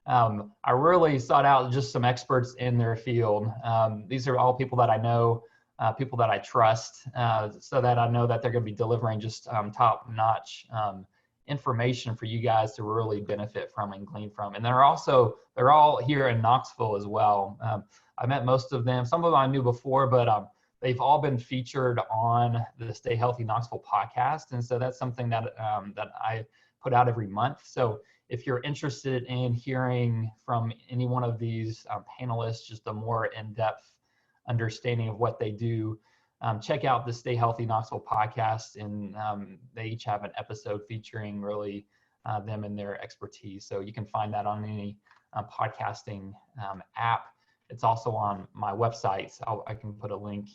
I really sought out just some experts in their field. These are all people that I know, people that I trust, so that I know that they're going to be delivering just top-notch information for you guys to really benefit from and glean from. And they're all here in Knoxville as well. I met most of them. Some of them I knew before, but they've all been featured on the Stay Healthy Knoxville podcast. And so that's something that, that I put out every month. So if you're interested in hearing from any one of these panelists, just a more in-depth understanding of what they do, check out the Stay Healthy Knoxville podcast. And they each have an episode featuring really them and their expertise. So you can find that on any podcasting app. It's also on my website. So I can put a link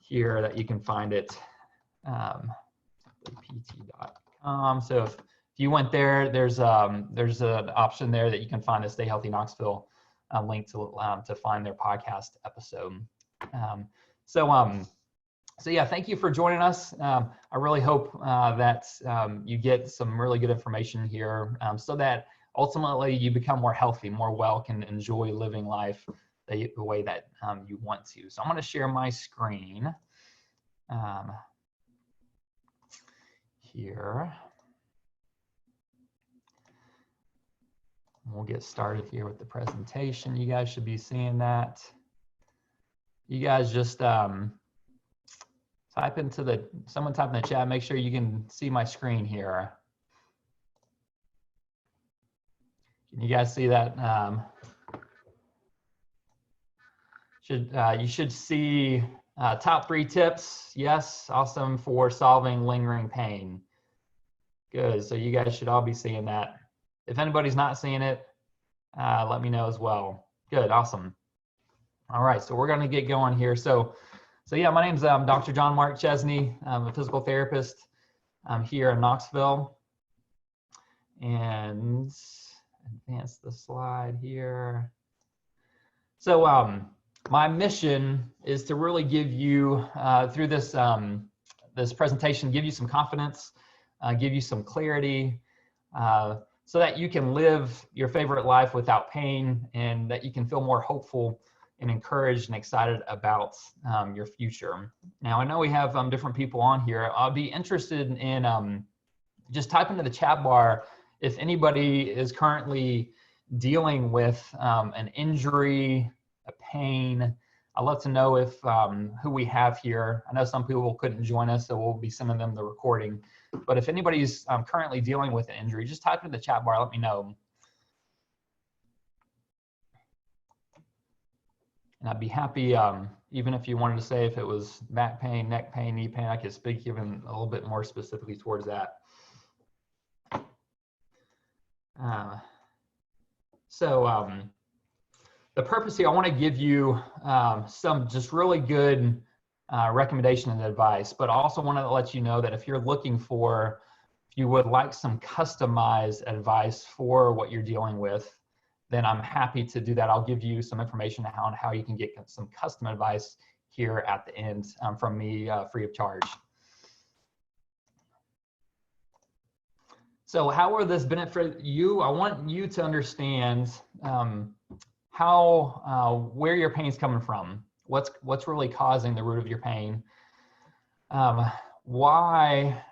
here that you can find it, pt.com. So if you went there, there's an option there that you can find the Stay Healthy Knoxville link to find their podcast episode. So yeah, thank you for joining us. I really hope that you get some really good information here, so that ultimately you become more healthy, more well, can enjoy living life the way that you want to. So I'm going to share my screen here. We'll get started here with the presentation. You guys should be seeing that. You guys just someone type in the chat, make sure you can see my screen here. Can you guys see that? You should see top 3 tips. Yes, awesome, for solving lingering pain. Good, so you guys should all be seeing that. If anybody's not seeing it, let me know as well. Good, awesome. All right, so we're gonna get going here. So yeah, my name's Dr. John Mark Chesney. I'm a physical therapist. I'm here in Knoxville. And advance the slide here. So my mission is to really give you, through this, this presentation, give you some confidence, give you some clarity, so that you can live your favorite life without pain, and that you can feel more hopeful and encouraged and excited about your future. Now, I know we have different people on here. I'll be interested in just type into the chat bar if anybody is currently dealing with an injury, a pain. I'd love to know if who we have here. I know some people couldn't join us, so we'll be sending them the recording. But if anybody's currently dealing with an injury, just type in the chat bar, let me know. And I'd be happy, even if you wanted to say if it was back pain, neck pain, knee pain, I could speak even a little bit more specifically towards that. The purpose here, I want to give you some just really good recommendation and advice, but I also want to let you know that if you're looking for, if you would like some customized advice for what you're dealing with, then I'm happy to do that. I'll give you some information on how you can get some custom advice here at the end from me, free of charge. So how will this benefit you? I want you to understand where your pain is coming from. What's really causing the root of your pain? Why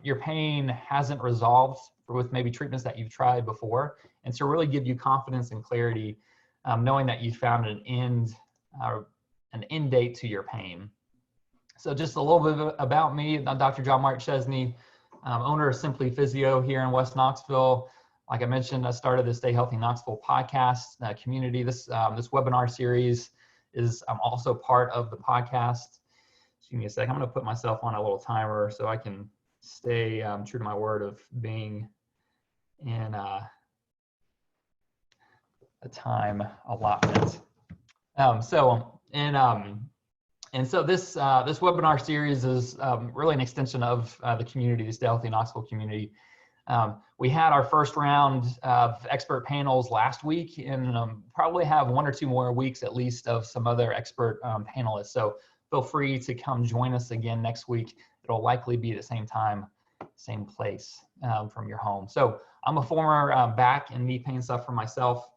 your pain hasn't resolved with maybe treatments that you've tried before, and so really give you confidence and clarity, knowing that you found an end date to your pain. So just a little bit about me. I'm Dr. John Mark Chesney, owner of Simply Physio here in West Knoxville. Like I mentioned, I started the Stay Healthy Knoxville podcast community. This webinar series is also part of the podcast. Just give me a sec. I'm going to put myself on a little timer so I can stay true to my word of being in a time allotment. And so this webinar series is really an extension of the community, the Stay Healthy Knoxville community. We had our first round of expert panels last week, and probably have 1 or 2 more weeks at least of some other expert panelists. So feel free to come join us again next week. It'll likely be at the same time same place from your home. So I'm a former back and knee pain sufferer myself.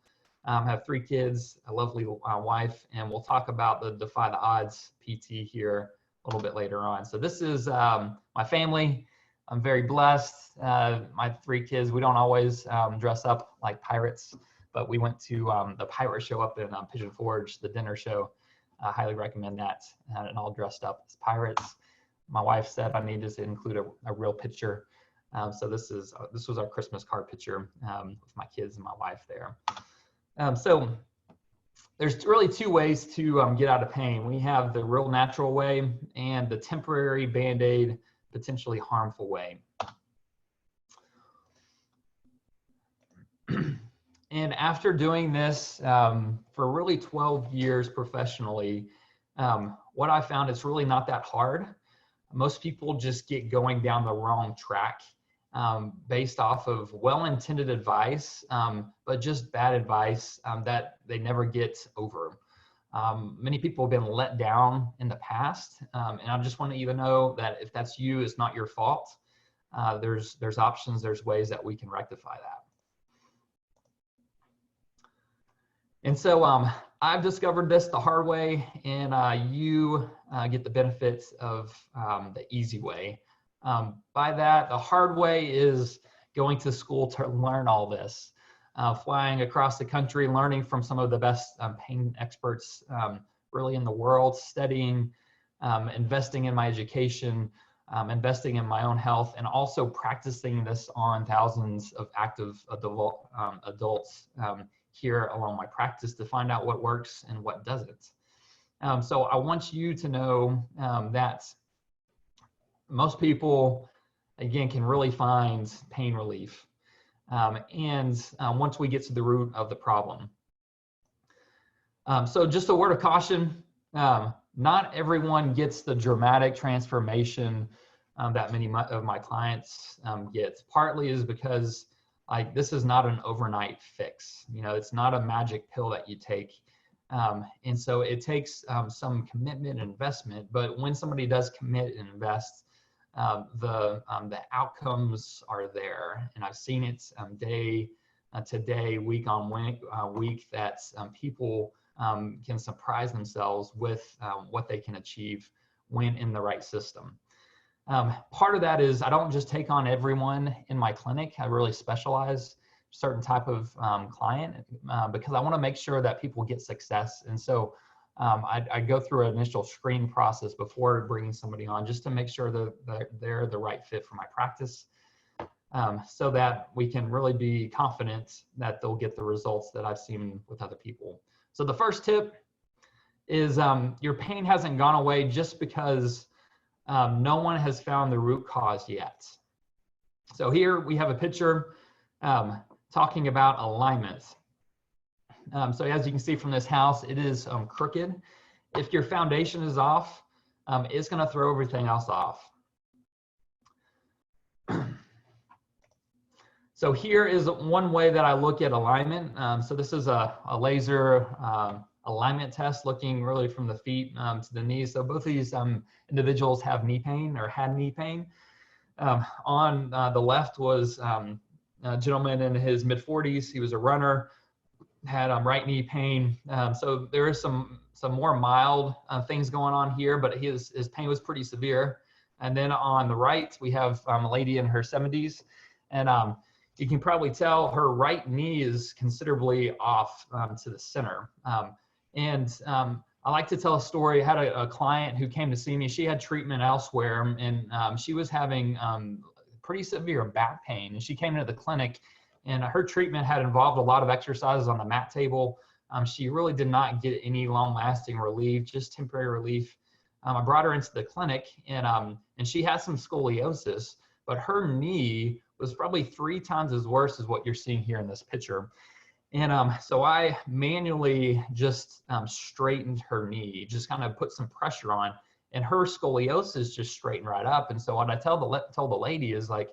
Have 3 kids, a lovely wife, and we'll talk about the Defy the Odds PT here a little bit later on. So this is my family. I'm very blessed. My 3 kids, we don't always dress up like pirates, but we went to the pirate show up in Pigeon Forge, the dinner show. I highly recommend that, and all dressed up as pirates. My wife said I needed to include a real picture. So this was our Christmas card picture with my kids and my wife there. So there's really 2 ways to get out of pain. We have the real natural way and the temporary Band-Aid, potentially harmful way. And after doing this for really 12 years professionally, what I found is really not that hard. Most people just get going down the wrong track based off of well-intended advice, but just bad advice that they never get over. Many people have been let down in the past, and I just want you to know that if that's you, it's not your fault. There's options, there's ways that we can rectify that. And so I've discovered this the hard way, and you get the benefits of the easy way. By that, the hard way is going to school to learn all this, flying across the country, learning from some of the best pain experts really in the world, studying, investing in my education, investing in my own health, and also practicing this on thousands of active adults here along my practice to find out what works and what doesn't. So I want you to know that most people, again, can really find pain relief. Once we get to the root of the problem. So just a word of caution, not everyone gets the dramatic transformation that many of my clients get. Partly is because this is not an overnight fix. You know, it's not a magic pill that you take. And so it takes some commitment and investment, but when somebody does commit and invest, the outcomes are there. And I've seen it day to day, week on week, that people can surprise themselves with what they can achieve when in the right system. Part of that is I don't just take on everyone in my clinic. I really specialize certain type of client because I want to make sure that people get success. And so I go through an initial screening process before bringing somebody on just to make sure that they're the right fit for my practice, so that we can really be confident that they'll get the results that I've seen with other people. So the first tip is your pain hasn't gone away just because no one has found the root cause yet. So here we have a picture talking about alignment. So as you can see from this house, it is crooked. If your foundation is off, it's going to throw everything else off. So here is one way that I look at alignment. So this is a laser alignment test looking really from the feet to the knees. So both of these individuals have knee pain or had knee pain. On the left was a gentleman in his mid-40s. He was a runner, had right knee pain. So there is some more mild things going on here, but his pain was pretty severe. And then on the right, we have a lady in her 70s. And you can probably tell her right knee is considerably off to the center. I like to tell a story. I had a client who came to see me. She had treatment elsewhere, and she was having pretty severe back pain. And she came into the clinic, and her treatment had involved a lot of exercises on the mat table. She really did not get any long-lasting relief, just temporary relief. I brought her into the clinic, and she had some scoliosis, but her knee was probably 3 times as worse as what you're seeing here in this picture. And so I manually just straightened her knee, just kind of put some pressure on, and her scoliosis just straightened right up. And so what I told the lady is, like,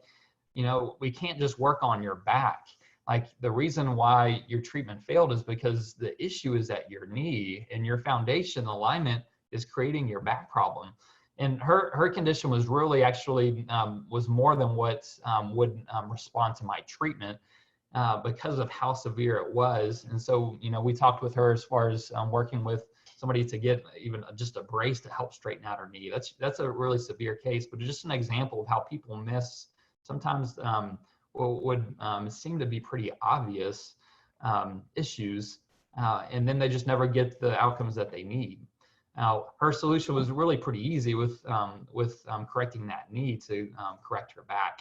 you know, we can't just work on your back. Like, the reason why your treatment failed is because the issue is at your knee, and your foundation alignment is creating your back problem. And her condition was really actually was more than what would respond to my treatment because of how severe it was. And so, we talked with her as far as working with somebody to get even just a brace to help straighten out her knee. That's a really severe case, but it's just an example of how people miss sometimes what would seem to be pretty obvious issues, and then they just never get the outcomes that they need. Now, her solution was really pretty easy with correcting that knee to correct her back.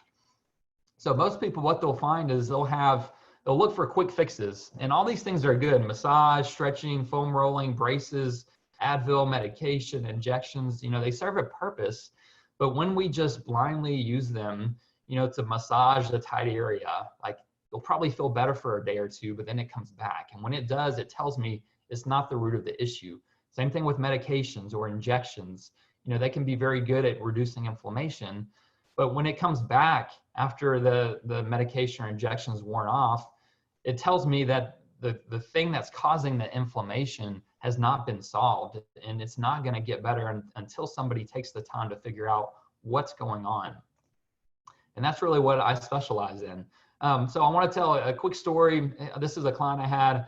So most people, what they'll find is they'll look for quick fixes, and all these things are good: massage, stretching, foam rolling, braces, Advil, medication, injections. They serve a purpose, but when we just blindly use them, to massage the tight area, like, you'll probably feel better for a day or two, but then it comes back. And when it does, it tells me it's not the root of the issue. Same thing with medications or injections. They can be very good at reducing inflammation, but when it comes back after the medication or injection is worn off, it tells me that the thing that's causing the inflammation has not been solved, and it's not going to get better until somebody takes the time to figure out what's going on. And that's really what I specialize in. So I want to tell a quick story. This is a client I had.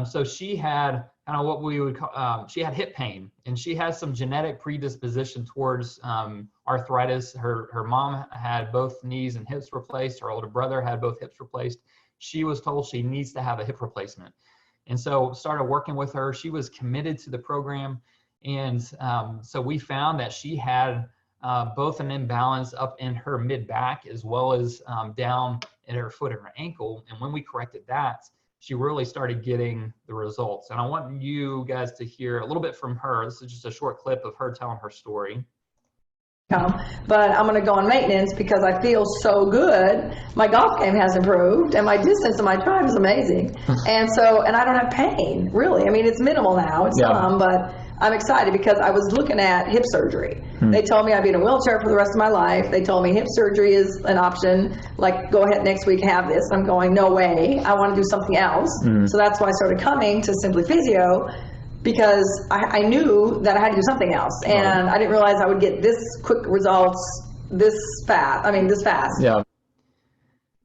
So she had kind of what we would call, she had hip pain, and she has some genetic predisposition towards arthritis. Her mom had both knees and hips replaced. Her older brother had both hips replaced. She was told she needs to have a hip replacement. And so started working with her. She was committed to the program. And so we found that she had both an imbalance up in her mid back as well as down in her foot and her ankle. And when we corrected that, she really started getting the results. And I want you guys to hear a little bit from her. This is just a short clip of her telling her story. But I'm going to go on maintenance because I feel so good. My golf game has improved, and my distance and my drive is amazing. And I don't have pain, really. I mean, it's minimal now. It's some, but I'm excited because I was looking at hip surgery. They told me I'd be in a wheelchair for the rest of my life. They told me hip surgery is an option. Like, go ahead next week, have this. I'm going, no way. I want to do something else. So that's why I started coming to Simply Physio, because I knew that I had to do something else, and I didn't realize I would get this quick results this fast. Yeah.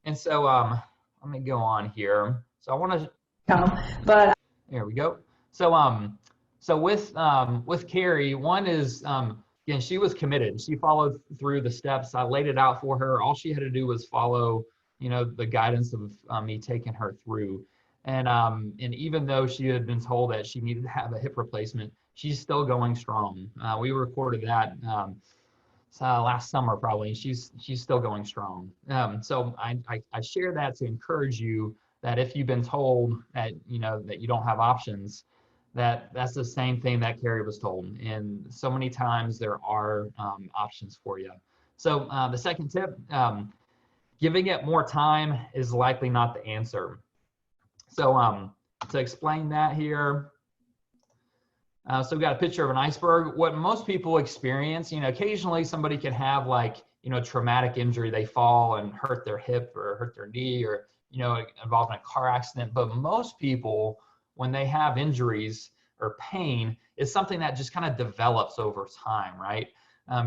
And so let me go on here. So I want to there we go. So with Carrie, one is again, she was committed. She followed through the steps. I laid it out for her. All she had to do was follow the guidance of me taking her through. And even though she had been told that she needed to have a hip replacement, she's still going strong. We recorded that last summer probably, and she's still going strong. So I share that to encourage you that if you've been told that that you don't have options, that's the same thing that Carrie was told. And so many times there are options for you. So the second tip, giving it more time is likely not the answer. So to explain that here, so we've got a picture of an iceberg. What most people experience, occasionally somebody can have traumatic injury. They fall and hurt their hip or hurt their knee or, involved in a car accident. But most people, when they have injuries or pain, it's something that just kind of develops over time, right?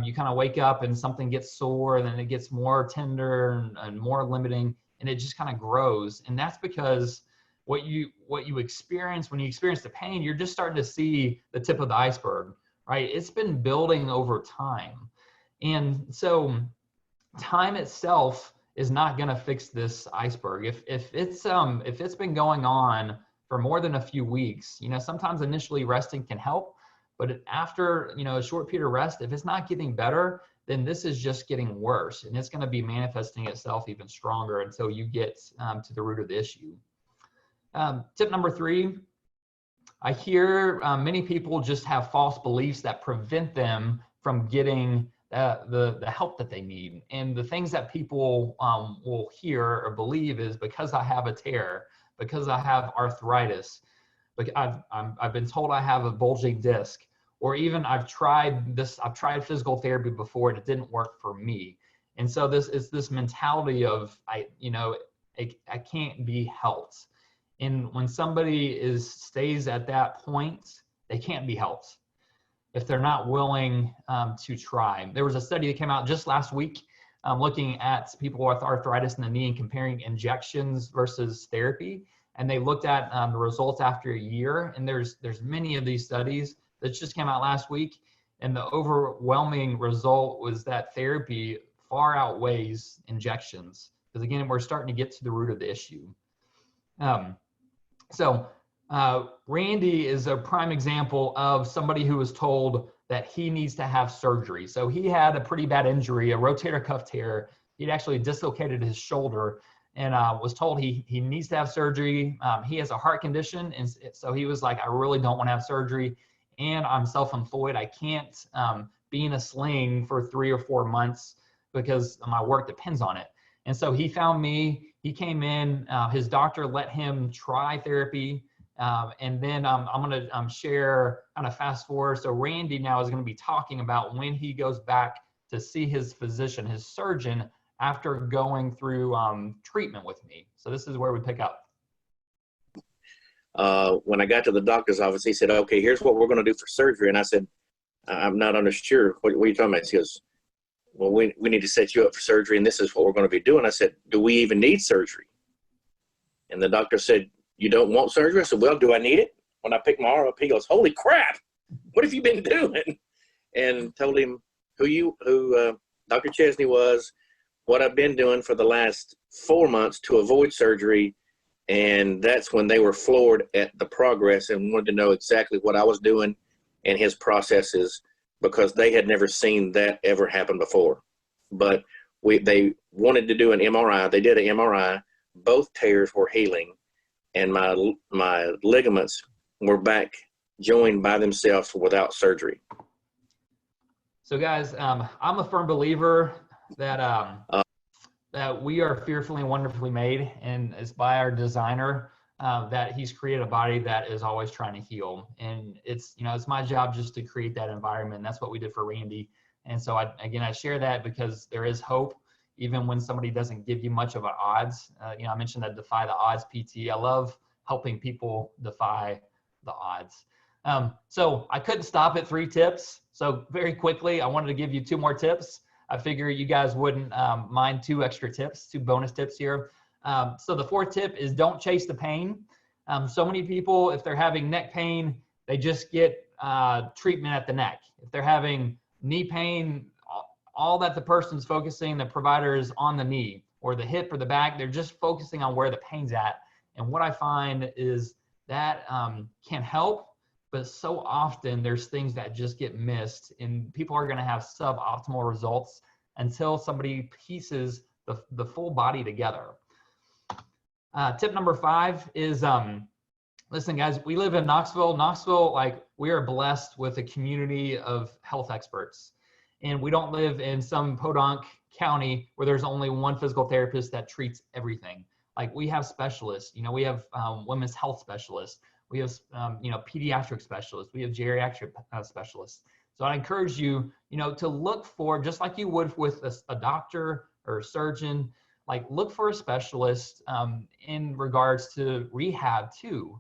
You kind of wake up and something gets sore, and then it gets more tender and more limiting, and it just kind of grows. And that's because what you experience when you experience the pain, you're just starting to see the tip of the iceberg, right? It's been building over time. And so time itself is not going to fix this iceberg. If it's been going on for more than a few weeks, sometimes initially resting can help, but after a short period of rest, if it's not getting better, then this is just getting worse, and it's going to be manifesting itself even stronger until you get to the root of the issue. Tip number 3, I hear many people just have false beliefs that prevent them from getting the help that they need. And the things that people will hear or believe is, because I have a tear, because I have arthritis, but I've been told I have a bulging disc, or even I've tried physical therapy before and it didn't work for me. And so this mentality of I can't be helped. And when somebody stays at that point, they can't be helped. if they're not willing to try. There was a study that came out just last week looking at people with arthritis in the knee and comparing injections versus therapy. And they looked at the results after a year. And there's many of these studies that just came out last week. And the overwhelming result was that therapy far outweighs injections. Because again, we're starting to get to the root of the issue. Randy is a prime example of somebody who was told that he needs to have surgery. So he had a pretty bad injury, a rotator cuff tear. He'd actually dislocated his shoulder and was told he needs to have surgery. He has a heart condition. And so he was like, I really don't want to have surgery. And I'm self-employed. I can't be in a sling for 3 or 4 months because my work depends on it. And so he found me. He came in. His doctor let him try therapy. And then I'm going to share, kind of fast forward. So Randy now is going to be talking about when he goes back to see his physician, his surgeon, after going through treatment with me. So this is where we pick up. When I got to the doctor's office, he said, okay, here's what we're going to do for surgery. And I said, I'm not sure. What are you talking about? He goes, well, we need to set you up for surgery, and this is what we're going to be doing. I said, do we even need surgery? And the doctor said, you don't want surgery? I said, well, do I need it? When I picked my arm up, he goes, holy crap, what have you been doing? And told him who Dr. Chesney was, what I've been doing for the last 4 months to avoid surgery. And that's when they were floored at the progress and wanted to know exactly what I was doing and his processes, because they had never seen that ever happen before. But they wanted to do an MRI. They did an MRI. Both tears were healing, and my ligaments were back joined by themselves without surgery. So guys, I'm a firm believer that that we are fearfully and wonderfully made, and it's by our designer that he's created a body that is always trying to heal. And it's my job just to create that environment. And that's what we did for Randy. And so I share that because there is hope, even when somebody doesn't give you much of an odds. I mentioned that Defy the Odds PT. I love helping people defy the odds. So I couldn't stop at 3 tips. So very quickly, I wanted to give you 2 more tips. I figure you guys wouldn't mind 2 extra tips, 2 bonus tips here. So the 4th tip is don't chase the pain. So many people, if they're having neck pain, they just get treatment at the neck. If they're having knee pain, all that the person's focusing, the provider, is on the knee or the hip or the back. They're just focusing on where the pain's at. And what I find is that can help, but so often there's things that just get missed, and people are going to have suboptimal results until somebody pieces the full body together. Tip number 5 is, listen guys, we live in Knoxville. Knoxville, we are blessed with a community of health experts. And we don't live in some podunk county where there's only one physical therapist that treats everything. We have specialists, we have women's health specialists. We have, pediatric specialists. We have geriatric specialists. So I encourage you, to look for, just like you would with a doctor or a surgeon, look for a specialist in regards to rehab too.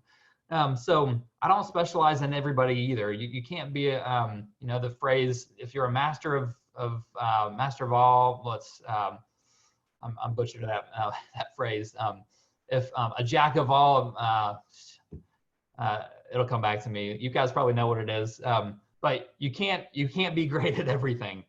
So I don't specialize in everybody either. You can't be, the phrase, if you're a master of all, I'm butchering that phrase. If a jack of all, it'll come back to me. You guys probably know what it is, but you can't be great at everything.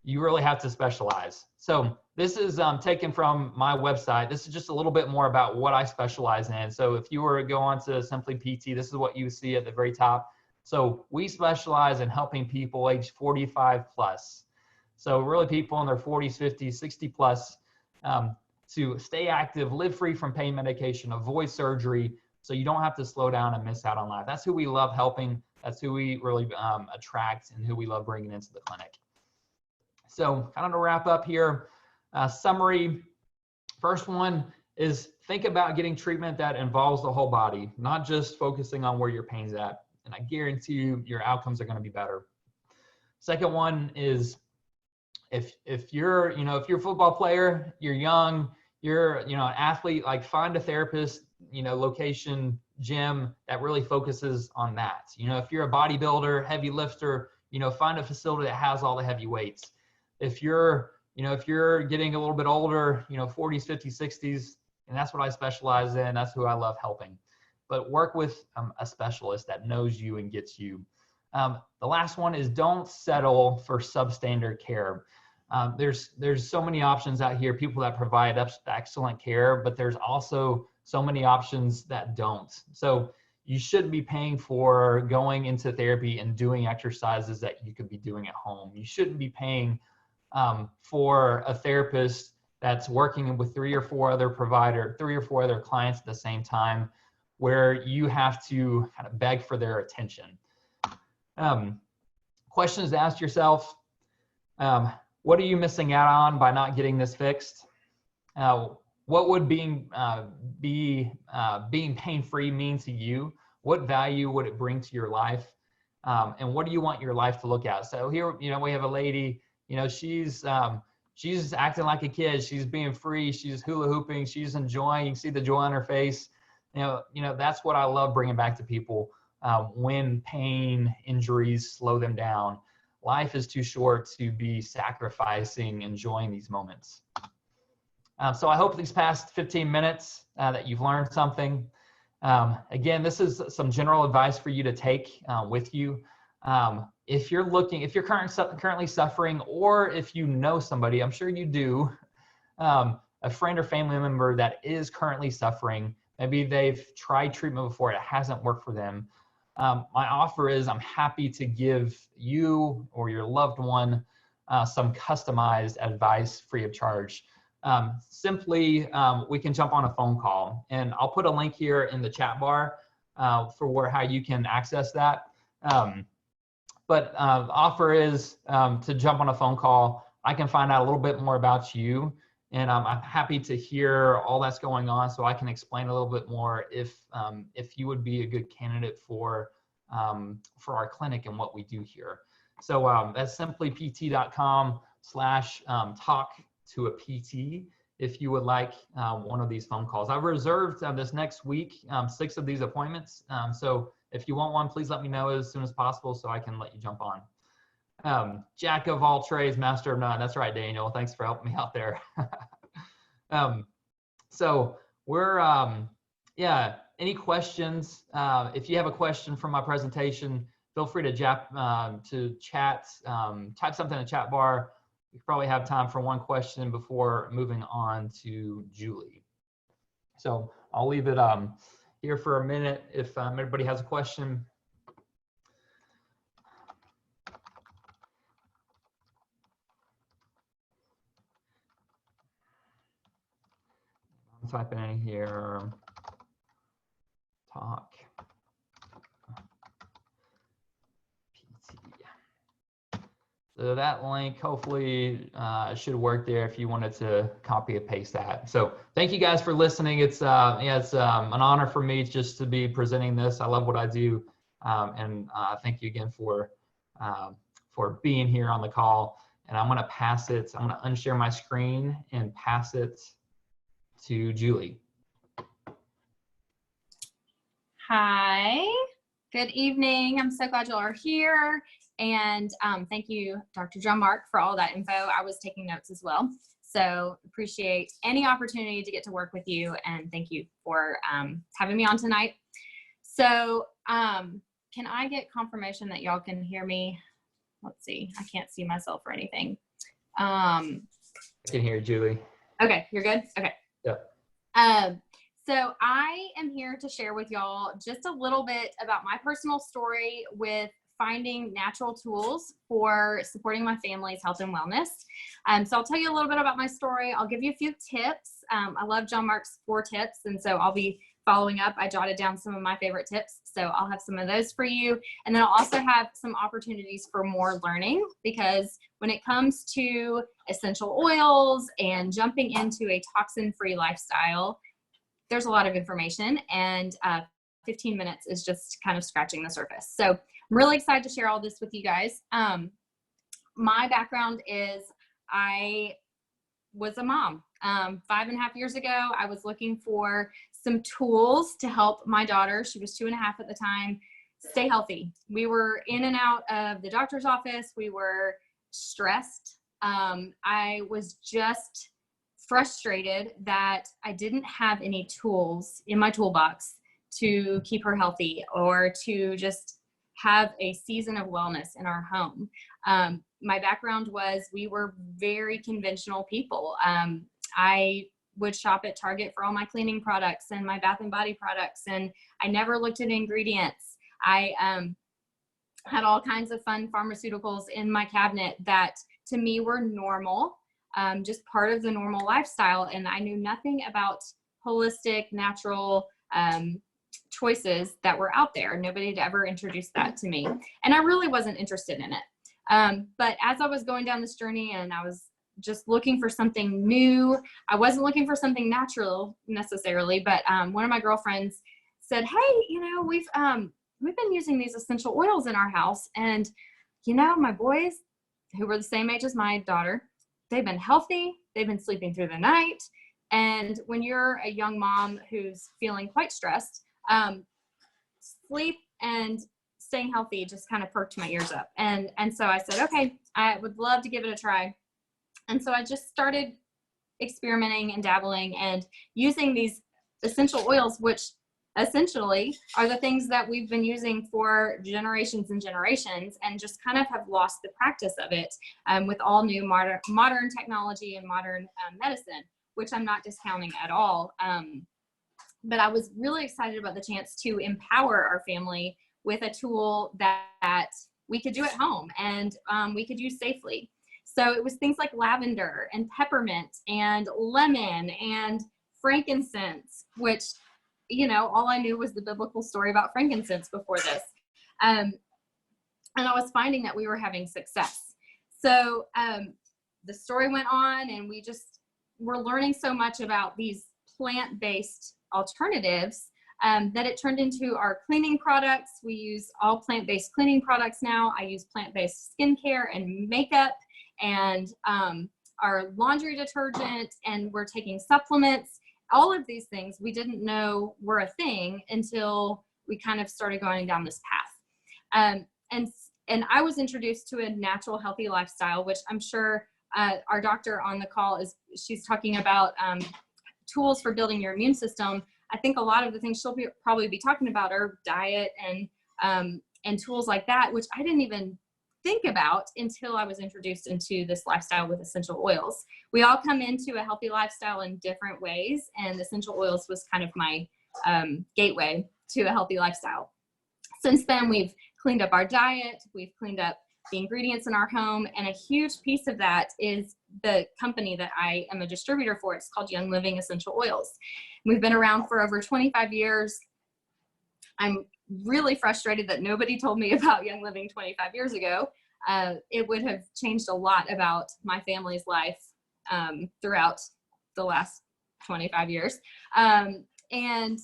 You really have to specialize. So this is taken from my website. This is just a little bit more about what I specialize in. So if you were to go on to Simply PT, this is what you see at the very top. So we specialize in helping people age 45 plus. So really people in their 40s, 50s, 60 plus to stay active, live free from pain medication, avoid surgery, so you don't have to slow down and miss out on life. That's who we love helping. That's who we really attract and who we love bringing into the clinic. So kind of to wrap up here, summary. First one is think about getting treatment that involves the whole body, not just focusing on where your pain's at. And I guarantee you your outcomes are going to be better. Second one is if you're a football player, you're young, you're, you know, an athlete, like find a therapist, you know, location, gym that really focuses on that. You know, if you're a bodybuilder, heavy lifter, you know, find a facility that has all the heavy weights. If you're, you know, if you're getting a little bit older, you know, 40s, 50s, 60s, and that's what I specialize in, that's who I love helping. But work with a specialist that knows you and gets you. The last one is don't settle for substandard care. There's so many options out here, people that provide excellent care, but there's also so many options that don't. So you shouldn't be paying for going into therapy and doing exercises that you could be doing at home. You shouldn't be paying for a therapist that's working with 3 or 4 other clients at the same time, where you have to kind of beg for their attention. Questions to ask yourself: what are you missing out on by not getting this fixed? What would being pain-free mean to you? What value would it bring to your life? And what do you want your life to look at? So here, you know, we have a lady, you know, she's acting like a kid. She's being free. She's hula hooping. She's enjoying. You can see the joy on her face. You know, that's what I love bringing back to people when pain, injuries slow them down. Life is too short to be sacrificing, enjoying these moments. So I hope these past 15 minutes that you've learned something. Again, this is some general advice for you to take with you. If you're currently suffering, or if you know somebody, I'm sure you do, a friend or family member that is currently suffering, maybe they've tried treatment before, it hasn't worked for them. My offer is I'm happy to give you or your loved one some customized advice free of charge. Simply, we can jump on a phone call, and I'll put a link here in the chat bar for how you can access that. But the offer is to jump on a phone call. I can find out a little bit more about you, and I'm happy to hear all that's going on, so I can explain a little bit more if you would be a good candidate for our clinic and what we do here. So that's simply pt.com/talk to a PT if you would like one of these phone calls. I've reserved this next week 6 of these appointments. So if you want one, please let me know as soon as possible so I can let you jump on. Jack of all trades, master of none. That's right, Daniel. Thanks for helping me out there. So we're, any questions? If you have a question from my presentation, feel free to chat, type something in the chat bar. We probably have time for one question before moving on to Julie. So I'll leave it here for a minute if everybody has a question. I'm typing in here, talk. So that link hopefully should work there if you wanted to copy and paste that. So thank you guys for listening. It's an honor for me just to be presenting this. I love what I do, and thank you again for being here on the call. And I'm going to pass it. I'm going to unshare my screen and pass it to Julie. Hi, good evening. I'm so glad you all are here. And thank you, Dr. John Mark, for all that info. I was taking notes as well. So appreciate any opportunity to get to work with you. And thank you for having me on tonight. So can I get confirmation that y'all can hear me? Let's see. I can't see myself or anything. I can hear you, Julie. Okay, you're good? Okay. Yeah. So I am here to share with y'all just a little bit about my personal story with finding natural tools for supporting my family's health and wellness. So I'll tell you a little bit about my story. I'll give you a few tips. I love John Mark's 4 tips, and so I'll be following up. I jotted down some of my favorite tips, so I'll have some of those for you. And then I'll also have some opportunities for more learning, because when it comes to essential oils and jumping into a toxin-free lifestyle, there's a lot of information, and 15 minutes is just kind of scratching the surface. So I'm really excited to share all this with you guys. My background is I was a mom. 5.5 years ago, I was looking for some tools to help my daughter. She was 2.5 at the time, stay healthy. We were in and out of the doctor's office. We were stressed. I was just frustrated that I didn't have any tools in my toolbox to keep her healthy or to just have a season of wellness in our home. My background was we were very conventional people. I would shop at Target for all my cleaning products and my bath and body products, and I never looked at ingredients. I had all kinds of fun pharmaceuticals in my cabinet that to me were normal, just part of the normal lifestyle, and I knew nothing about holistic, natural choices that were out there. Nobody had ever introduced that to me, and I really wasn't interested in it. But as I was going down this journey and I was just looking for something new, I wasn't looking for something natural necessarily, but one of my girlfriends said, hey, you know, we've been using these essential oils in our house, and you know, my boys who were the same age as my daughter, they've been healthy, they've been sleeping through the night. And when you're a young mom who's feeling quite stressed, sleep and staying healthy just kind of perked my ears up. And so I said, okay, I would love to give it a try. And so I just started experimenting and dabbling and using these essential oils, which essentially are the things that we've been using for generations and generations, and just kind of have lost the practice of it with all new modern technology and modern medicine, which I'm not discounting at all. But I was really excited about the chance to empower our family with a tool that we could do at home and we could use safely. So it was things like lavender and peppermint and lemon and frankincense, which, you know, all I knew was the biblical story about frankincense before this. And I was finding that we were having success. So the story went on, and we just were learning so much about these plant-based alternatives that it turned into our cleaning products. We use all plant-based cleaning products now. I use plant-based skincare and makeup and our laundry detergent, and we're taking supplements. All of these things we didn't know were a thing until we kind of started going down this path. And I was introduced to a natural, healthy lifestyle, which I'm sure our doctor on the call she's talking about tools for building your immune system. I think a lot of the things she'll probably be talking about are diet and tools like that, which I didn't even think about until I was introduced into this lifestyle with essential oils. We all come into a healthy lifestyle in different ways, and essential oils was kind of my gateway to a healthy lifestyle. Since then, we've cleaned up our diet, we've cleaned up the ingredients in our home, and a huge piece of that is the company that I am a distributor for. It's called Young Living Essential Oils. We've been around for over 25 years. I'm really frustrated that nobody told me about Young Living 25 years ago. It would have changed a lot about my family's life throughout the last 25 years. And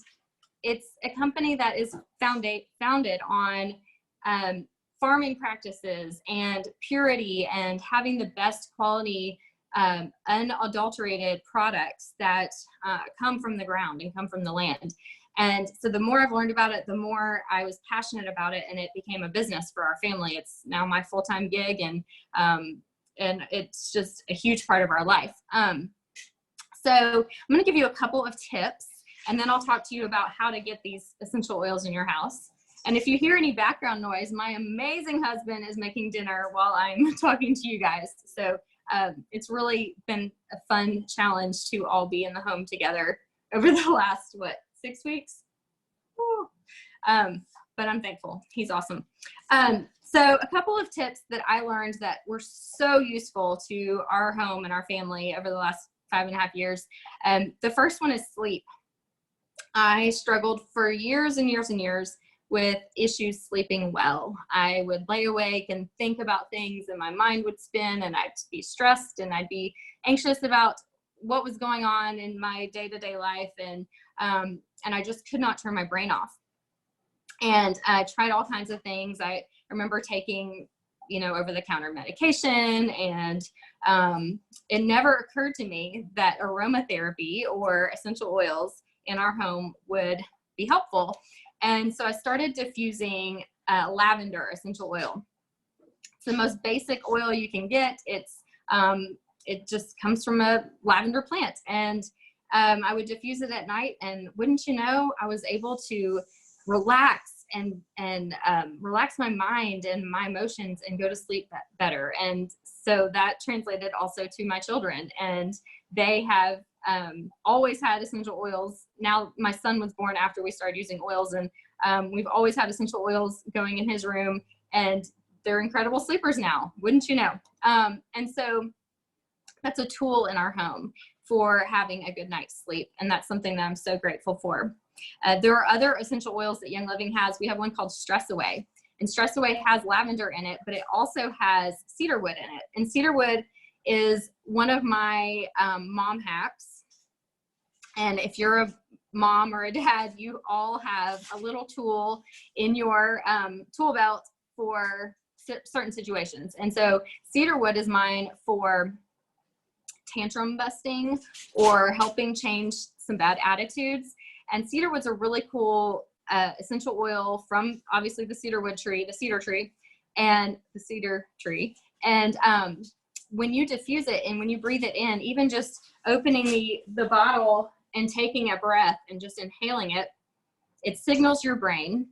it's a company that is founded on farming practices and purity and having the best quality unadulterated products that come from the ground and come from the land. And so the more I've learned about it, the more I was passionate about it, and it became a business for our family. It's now my full-time gig, and it's just a huge part of our life. So I'm going to give you a couple of tips, and then I'll talk to you about how to get these essential oils in your house. And if you hear any background noise, my amazing husband is making dinner while I'm talking to you guys. So it's really been a fun challenge to all be in the home together over the last, 6 weeks? But I'm thankful. He's awesome. So a couple of tips that I learned that were so useful to our home and our family over the last 5.5 years. The first one is sleep. I struggled for years and years and years with issues sleeping well. I would lay awake and think about things, and my mind would spin, and I'd be stressed, and I'd be anxious about what was going on in my day-to-day life, and I just could not turn my brain off. And I tried all kinds of things. I remember taking over-the-counter medication. And it never occurred to me that aromatherapy or essential oils in our home would be helpful. And so I started diffusing lavender essential oil. It's the most basic oil you can get. It just comes from a lavender plant. And I would diffuse it at night, and wouldn't you know, I was able to relax and relax my mind and my emotions and go to sleep better. And so that translated also to my children, and they have always had essential oils. Now my son was born after we started using oils, and we've always had essential oils going in his room, and they're incredible sleepers now, wouldn't you know? And so that's a tool in our home for having a good night's sleep, and that's something that I'm so grateful for. There are other essential oils that Young Living has. We have one called Stress Away, and Stress Away has lavender in it, but it also has cedarwood in it. And cedarwood is one of my mom hacks. And if you're a mom or a dad, you all have a little tool in your tool belt for certain situations. And so cedarwood is mine for tantrum busting or helping change some bad attitudes. And cedarwood's a really cool essential oil from obviously the cedar tree. And when you diffuse it and when you breathe it in, even just opening the bottle and taking a breath and just inhaling it, it signals your brain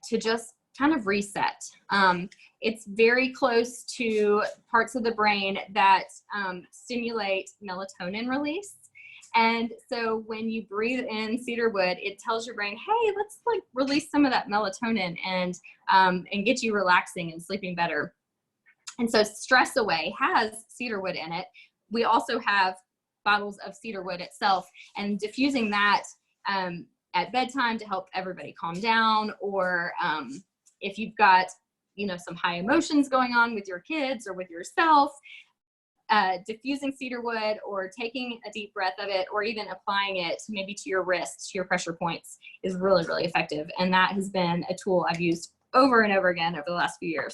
to just kind of reset. It's very close to parts of the brain that stimulate melatonin release. And so when you breathe in cedarwood, it tells your brain, hey, let's like release some of that melatonin and get you relaxing and sleeping better. And so Stress Away has cedarwood in it. We also have bottles of cedarwood itself, and diffusing that at bedtime to help everybody calm down, or if you've got, some high emotions going on with your kids or with yourself, diffusing cedarwood or taking a deep breath of it, or even applying it maybe to your wrists, to your pressure points, is really, really effective. And that has been a tool I've used over and over again over the last few years.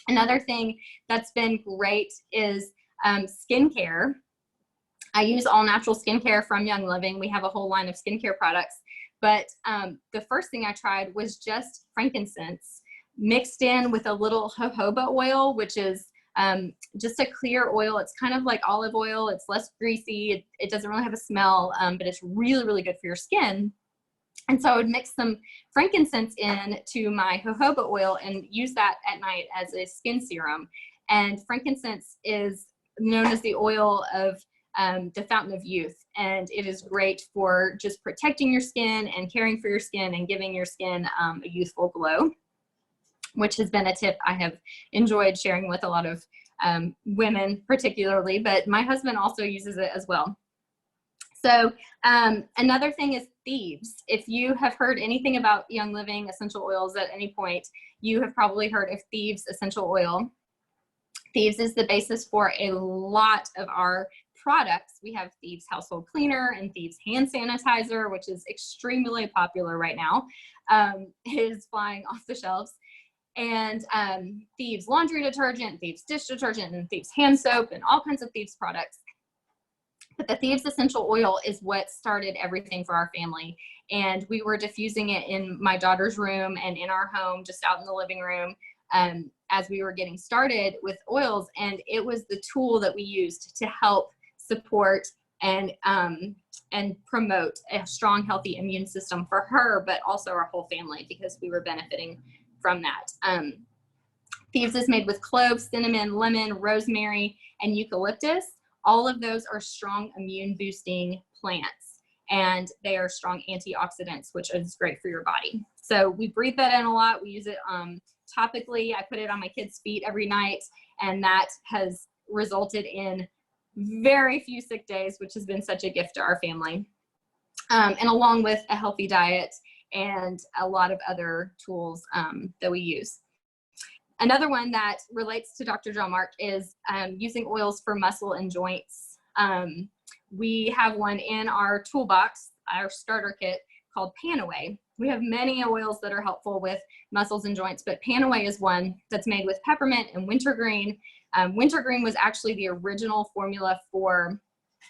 Another thing that's been great is skincare. I use all natural skincare from Young Living. We have a whole line of skincare products. But the first thing I tried was just frankincense mixed in with a little jojoba oil, which is just a clear oil. It's kind of like olive oil. It's less greasy. It doesn't really have a smell, but it's really, really good for your skin. And so I would mix some frankincense in to my jojoba oil and use that at night as a skin serum. And frankincense is known as the oil of the fountain of youth. And it is great for just protecting your skin and caring for your skin and giving your skin a youthful glow, which has been a tip I have enjoyed sharing with a lot of women particularly, but my husband also uses it as well. So another thing is Thieves. If you have heard anything about Young Living essential oils at any point, you have probably heard of Thieves essential oil. Thieves is the basis for a lot of our products. We have Thieves household cleaner and Thieves hand sanitizer, which is extremely popular right now. It is flying off the shelves. And Thieves laundry detergent, Thieves dish detergent, and Thieves hand soap, and all kinds of Thieves products. But the Thieves essential oil is what started everything for our family. And we were diffusing it in my daughter's room and in our home, just out in the living room, as we were getting started with oils. And it was the tool that we used to help support and promote a strong, healthy immune system for her, but also our whole family, because we were benefiting from that. Thieves is made with cloves, cinnamon, lemon, rosemary, and eucalyptus. All of those are strong immune boosting plants, and they are strong antioxidants, which is great for your body. So we breathe that in a lot. We use it topically. I put it on my kids' feet every night, and that has resulted in very few sick days, which has been such a gift to our family. And along with a healthy diet and a lot of other tools that we use. Another one that relates to Dr. John Mark is using oils for muscle and joints. We have one in our toolbox, our starter kit, called Panaway. We have many oils that are helpful with muscles and joints, but Panaway is one that's made with peppermint and wintergreen. Wintergreen was actually the original formula for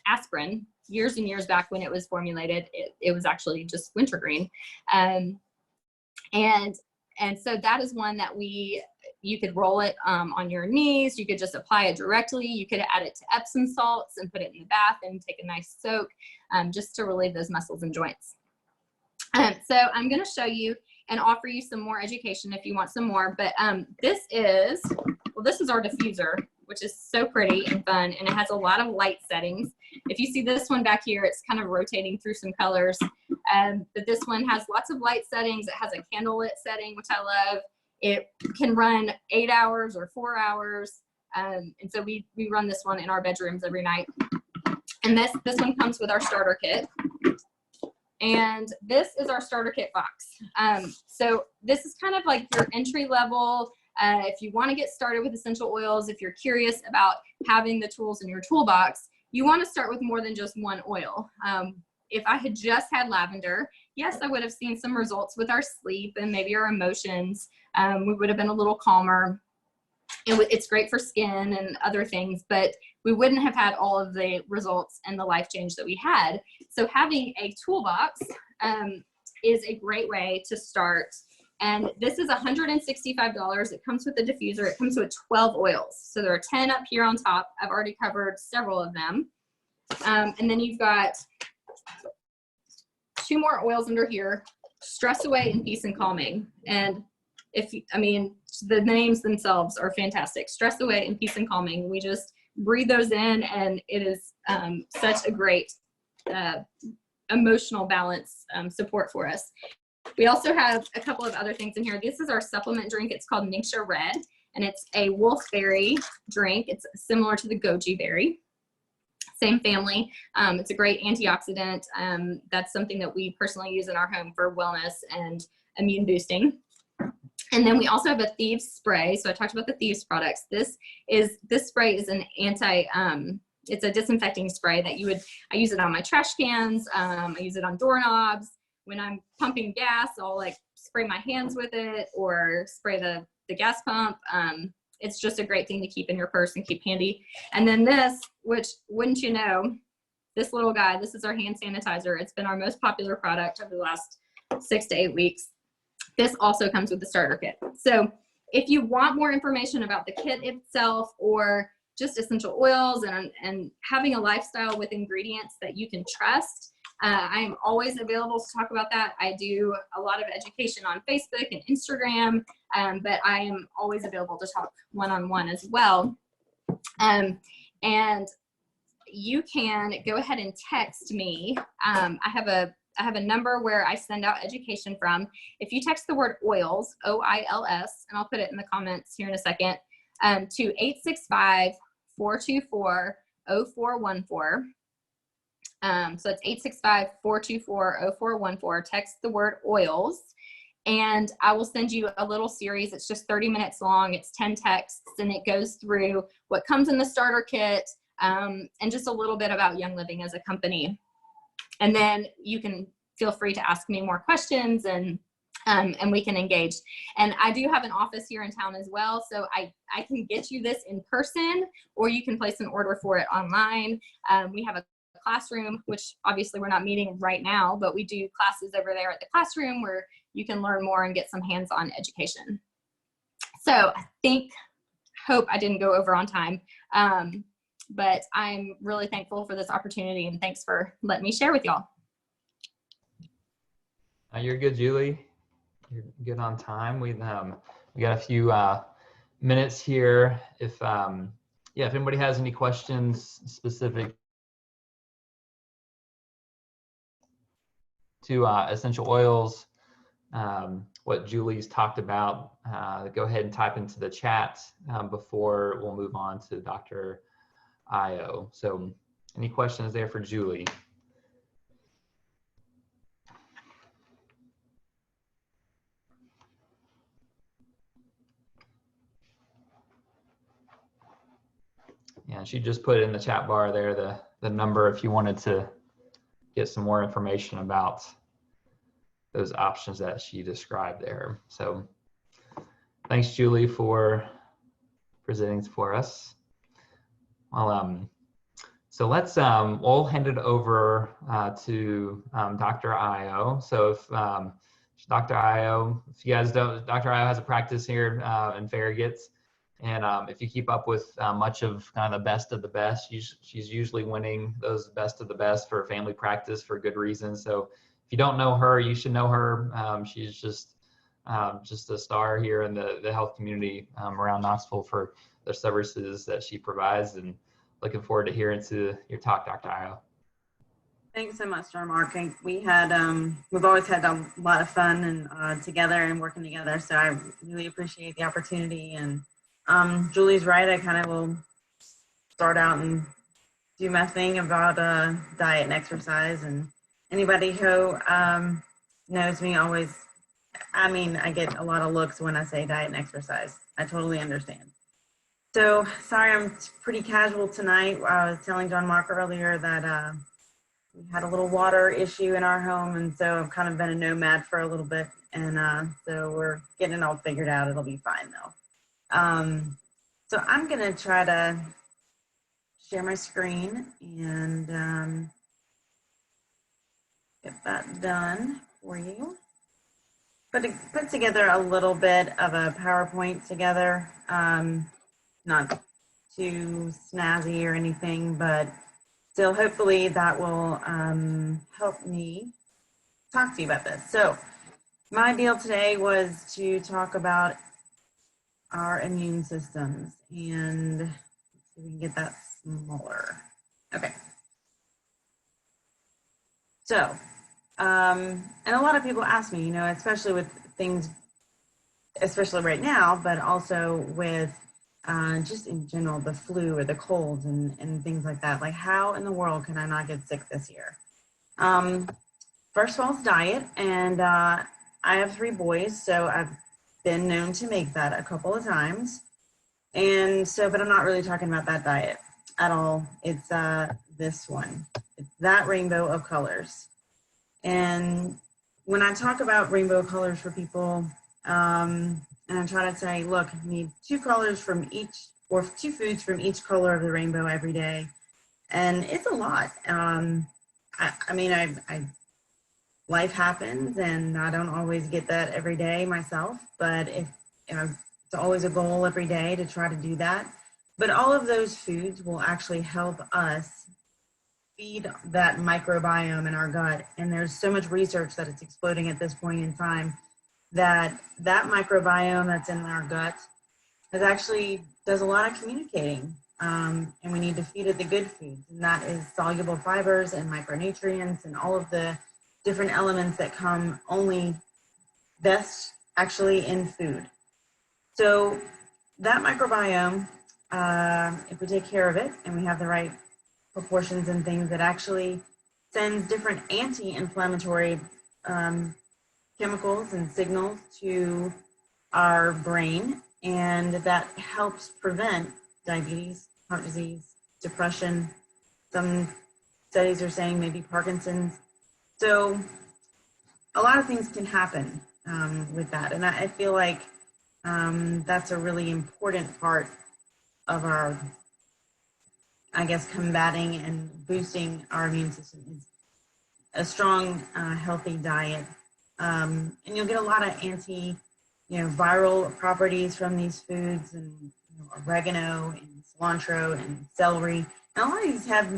aspirin years and years back when it was formulated. It was actually just wintergreen. And so that is one that you could roll it on your knees. You could just apply it directly. You could add it to Epsom salts and put it in the bath and take a nice soak just to relieve those muscles and joints. So I'm going to show you and offer you some more education if you want some more. But this is our diffuser, which is so pretty and fun, and it has a lot of light settings. If you see this one back here, it's kind of rotating through some colors. But this one has lots of light settings. It has a candle lit setting, which I love. It can run 8 hours or 4 hours. And so we run this one in our bedrooms every night. And this one comes with our starter kit. And this is our starter kit box. So this is kind of like your entry level. If you want to get started with essential oils, if you're curious about having the tools in your toolbox, you want to start with more than just one oil. If I had just had lavender, yes, I would have seen some results with our sleep and maybe our emotions. We would have been a little calmer. It's great for skin and other things, but we wouldn't have had all of the results and the life change that we had. So having a toolbox is a great way to start. And this is $165. It comes with the diffuser. It comes with 12 oils. So there are 10 up here on top. I've already covered several of them. And then you've got 2 more oils under here: Stress Away and Peace and Calming. And the names themselves are fantastic. Stress Away and Peace and Calming. We just breathe those in, and it is such a great emotional balance support for us. We also have a couple of other things in here. This is our supplement drink. It's called Ningxia Red, and it's a wolfberry drink. It's similar to the goji berry. Same family. It's a great antioxidant. That's something that we personally use in our home for wellness and immune boosting. And then we also have a Thieves spray. So I talked about the Thieves products. This spray is an it's a disinfecting spray that I use it on my trash cans. I use it on doorknobs. When I'm pumping gas, I'll like spray my hands with it or spray the gas pump. It's just a great thing to keep in your purse and keep handy. And then this, which wouldn't you know, this little guy, this is our hand sanitizer. It's been our most popular product over the last 6 to 8 weeks. This also comes with the starter kit. So if you want more information about the kit itself or just essential oils and having a lifestyle with ingredients that you can trust, I am always available to talk about that. I do a lot of education on Facebook and Instagram, but I am always available to talk one-on-one as well. And you can go ahead and text me. I have a number where I send out education from. If you text the word oils, O-I-L-S, and I'll put it in the comments here in a second, to 865-424-0414. So it's 865-424-0414. Text the word oils, and I will send you a little series. It's just 30 minutes long. It's 10 texts, and it goes through what comes in the starter kit and just a little bit about Young Living as a company. And then you can feel free to ask me more questions and we can engage. And I do have an office here in town as well. So I can get you this in person, or you can place an order for it online. We have a classroom, which obviously we're not meeting right now, but we do classes over there at the classroom where you can learn more and get some hands-on education. So hope I didn't go over on time. But I'm really thankful for this opportunity, and thanks for letting me share with y'all. You're good, Julie. You're good on time. We got a few minutes here. If anybody has any questions specific to essential oils, what Julie's talked about, go ahead and type into the chat before we'll move on to Dr. Io. So any questions there for Julie? Yeah, she just put in the chat bar there the number if you wanted to get some more information about those options that she described there. So thanks, Julie, for presenting for us. Well, so let's, we'll hand it over to Dr. Io. So if Dr. Io, if you guys don't, Dr. Io has a practice here in Farragut's. And if you keep up with much of kind of the best of the best, she's usually winning those best of the best for family practice for good reason. So if you don't know her, you should know her. She's just a star here in the health community around Knoxville for the services that she provides. And looking forward to hearing to your talk, Dr. Io. Thanks so much, Dr. Mark. We've always had a lot of fun and together and working together. So I really appreciate the opportunity. And Julie's right. I kind of will start out and do my thing about diet and exercise. And anybody who knows me always, I get a lot of looks when I say diet and exercise. I totally understand. So sorry, I'm pretty casual tonight. I was telling John Mark earlier that we had a little water issue in our home, and so I've kind of been a nomad for a little bit, and so we're getting it all figured out. It'll be fine though. So I'm gonna try to share my screen and get that done for you. Put together a little bit of a PowerPoint together, not too snazzy or anything, but still hopefully that will help me talk to you about this. So my deal today was to talk about our immune systems, and let's see if we can get that smaller. Okay. So, and a lot of people ask me, especially with things, especially right now, but also with just in general, the flu or the colds and things like that. Like, how in the world can I not get sick this year? First of all, it's diet, and I have 3 boys, so I've been known to make that a couple of times. And so, but I'm not really talking about that diet at all. It's this one. It's that rainbow of colors. And when I talk about rainbow colors for people, and I try to say, look, you need 2 colors from each, or 2 foods from each color of the rainbow every day. And it's a lot. Life happens, and I don't always get that every day myself, but it's always a goal every day to try to do that. But all of those foods will actually help us feed that microbiome in our gut. And there's so much research that it's exploding at this point in time that microbiome that's in our gut does a lot of communicating. And we need to feed it the good foods, and that is soluble fibers and micronutrients and all of the different elements that come only best actually in food. So that microbiome, if we take care of it and we have the right proportions and things, that actually sends different anti-inflammatory chemicals and signals to our brain, and that helps prevent diabetes, heart disease, depression. Some studies are saying maybe Parkinson's. So a lot of things can happen with that. And I feel like that's a really important part of our, combating and boosting our immune system is a strong, healthy diet. And you'll get a lot of viral properties from these foods, and oregano and cilantro and celery. And a lot of these have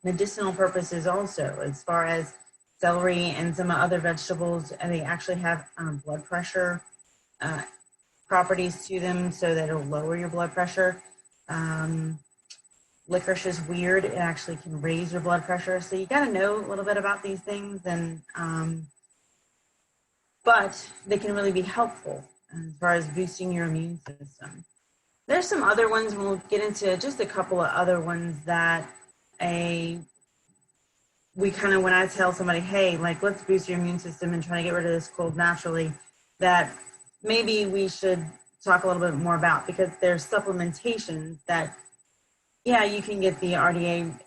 medicinal purposes also, as far as celery and some other vegetables, and they actually have blood pressure properties to them, so that it'll lower your blood pressure. Licorice is weird. It actually can raise your blood pressure. So you got to know a little bit about these things, and but they can really be helpful as far as boosting your immune system. There's some other ones, and we'll get into just a couple of other ones that when I tell somebody, hey, let's boost your immune system and try to get rid of this cold naturally, that maybe we should talk a little bit more about, because there's supplementation that, you can get the RDA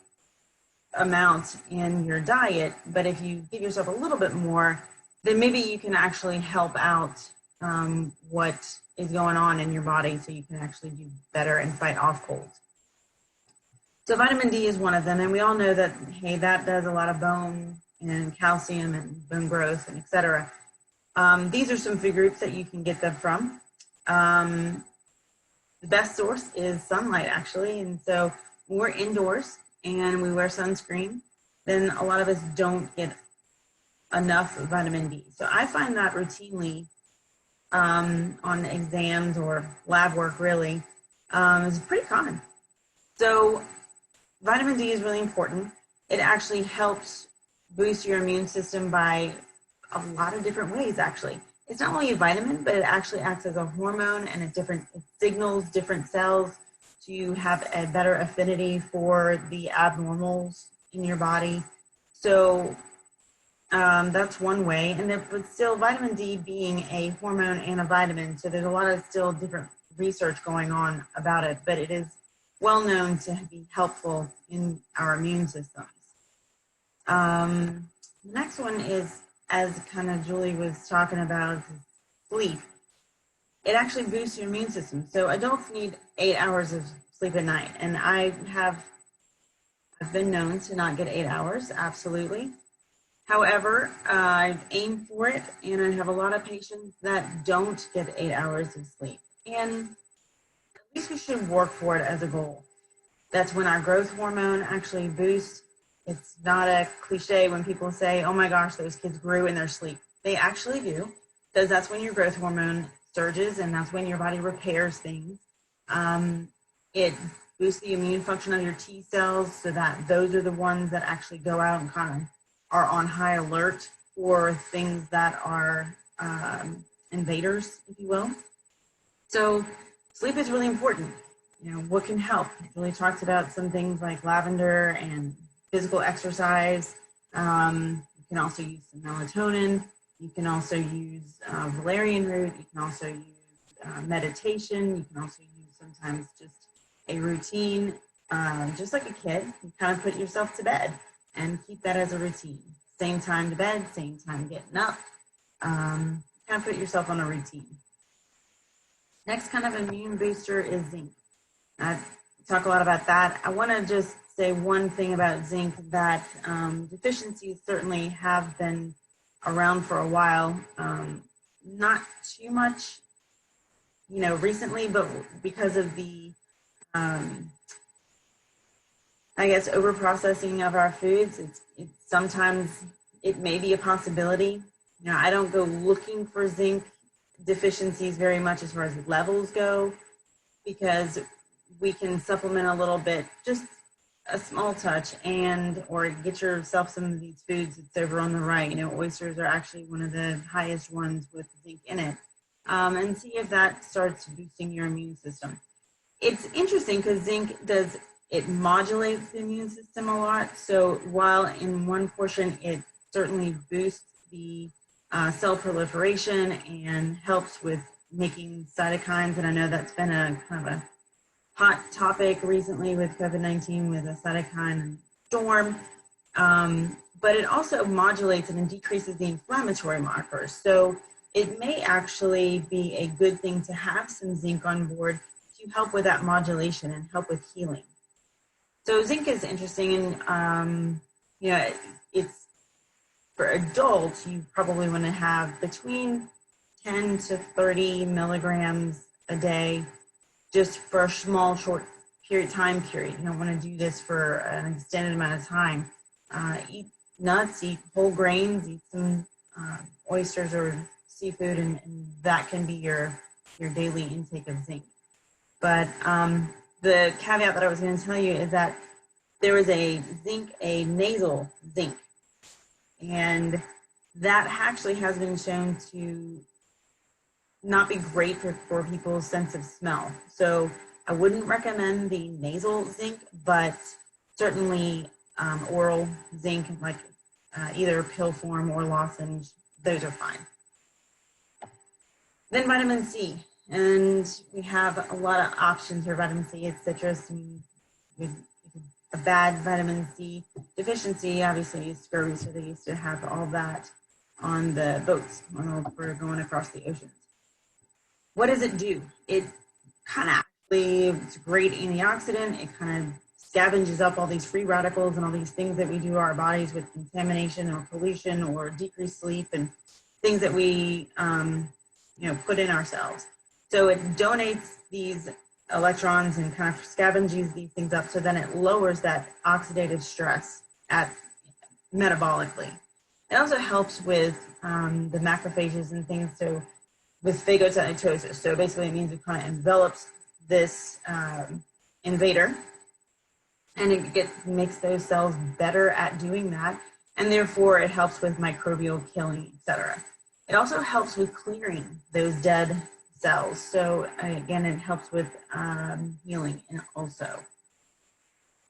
amount in your diet, but if you give yourself a little bit more, then maybe you can actually help out what is going on in your body so you can actually do better and fight off colds. So vitamin D is one of them, and we all know that, hey, that does a lot of bone and calcium and bone growth and etc. These are some food groups that you can get them from. The best source is sunlight, actually, and so when we're indoors and we wear sunscreen, then a lot of us don't get enough vitamin D. So I find that routinely on exams or lab work, really, is pretty common. So vitamin D is really important. It actually helps boost your immune system by a lot of different ways, actually. It's not only a vitamin, but it actually acts as a hormone, and it signals different cells to have a better affinity for the abnormals in your body. So that's one way. And then, but still, vitamin D being a hormone and a vitamin, so there's a lot of still different research going on about it, but it is well known to be helpful in our immune systems. The next one is, as kind of Julie was talking about, sleep. It actually boosts your immune system. So adults need 8 hours of sleep a night, and I've been known to not get 8 hours, absolutely. However, I aim for it, and I have a lot of patients that don't get 8 hours of sleep. And at least we should work for it as a goal. That's when our growth hormone actually boosts. It's not a cliche when people say, oh my gosh, those kids grew in their sleep. They actually do, because that's when your growth hormone surges, and that's when your body repairs things. It boosts the immune function of your T cells, so that those are the ones that actually go out and kind of are on high alert for things that are invaders, if you will. So sleep is really important. You know, what can help? Julie talks about some things like lavender and physical exercise. You can also use some melatonin. You can also use valerian root. You can also use meditation. You can also use sometimes just a routine, just like a kid. You kind of put yourself to bed and keep that as a routine. Same time to bed, same time getting up. Kind of put yourself on a routine. Next kind of immune booster is zinc. I talk a lot about that. I want to just say one thing about zinc, that deficiencies certainly have been around for a while. Not too much, recently, but because of the, overprocessing of our foods, it's sometimes it may be a possibility. I don't go looking for zinc deficiencies very much as far as levels go, because we can supplement a little bit, just a small touch, or get yourself some of these foods. It's over on the right. Oysters are actually one of the highest ones with zinc in it, and see if that starts boosting your immune system. It's interesting because zinc it modulates the immune system a lot. So while in one portion it certainly boosts the cell proliferation and helps with making cytokines, and I know that's been a kind of a hot topic recently with COVID-19, with a cytokine storm, but it also modulates and decreases the inflammatory markers. So it may actually be a good thing to have some zinc on board to help with that modulation and help with healing. So zinc is interesting, and it's for adults, you probably want to have between 10 to 30 milligrams a day, just for a small, short time period. You don't want to do this for an extended amount of time. Eat nuts, eat whole grains, eat some oysters or seafood, and that can be your daily intake of zinc. But the caveat that I was going to tell you is that there is a nasal zinc, and that actually has been shown to not be great for people's sense of smell. So I wouldn't recommend the nasal zinc, but certainly oral zinc, like either pill form or lozenge, those are fine. Then vitamin C, and we have a lot of options for vitamin C. It's citrus, and with a bad vitamin C deficiency, obviously, is scurvy, so they used to have all that. on the boats when we're going across the oceans. What does it do? It kind of actually, it's a great antioxidant. It kind of scavenges up all these free radicals and all these things that we do to our bodies with contamination or pollution or decreased sleep and things that we put in ourselves. So it donates these electrons and kind of scavenges these things up, so then it lowers that oxidative stress metabolically. It also helps with the macrophages and things, so with phagocytosis. So basically it means it kind of envelops this invader, and it makes those cells better at doing that, and therefore it helps with microbial killing, etc. It also helps with clearing those dead cells. So again, it helps with healing also.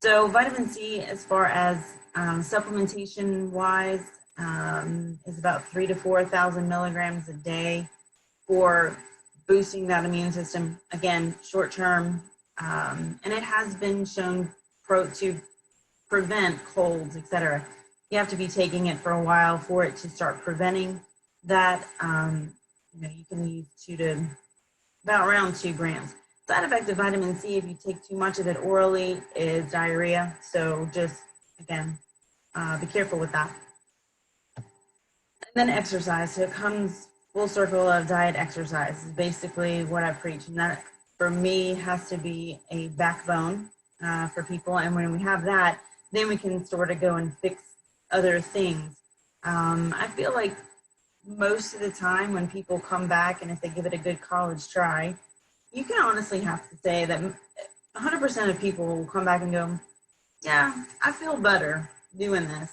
So vitamin C, as far as supplementation wise, is about 3,000 to 4,000 milligrams a day for boosting that immune system. Again, short term, and it has been shown to prevent colds, etc. You have to be taking it for a while for it to start preventing that. You can use around 2 grams. Side effect of vitamin C, if you take too much of it orally, is diarrhea. So just, again, be careful with that. And then exercise. So it comes full circle of diet exercise is basically what I preach. And that, for me, has to be a backbone for people. And when we have that, then we can sort of go and fix other things. I feel like most of the time when people come back, and if they give it a good college try, you can honestly have to say that 100% of people will come back and go, yeah, I feel better doing this.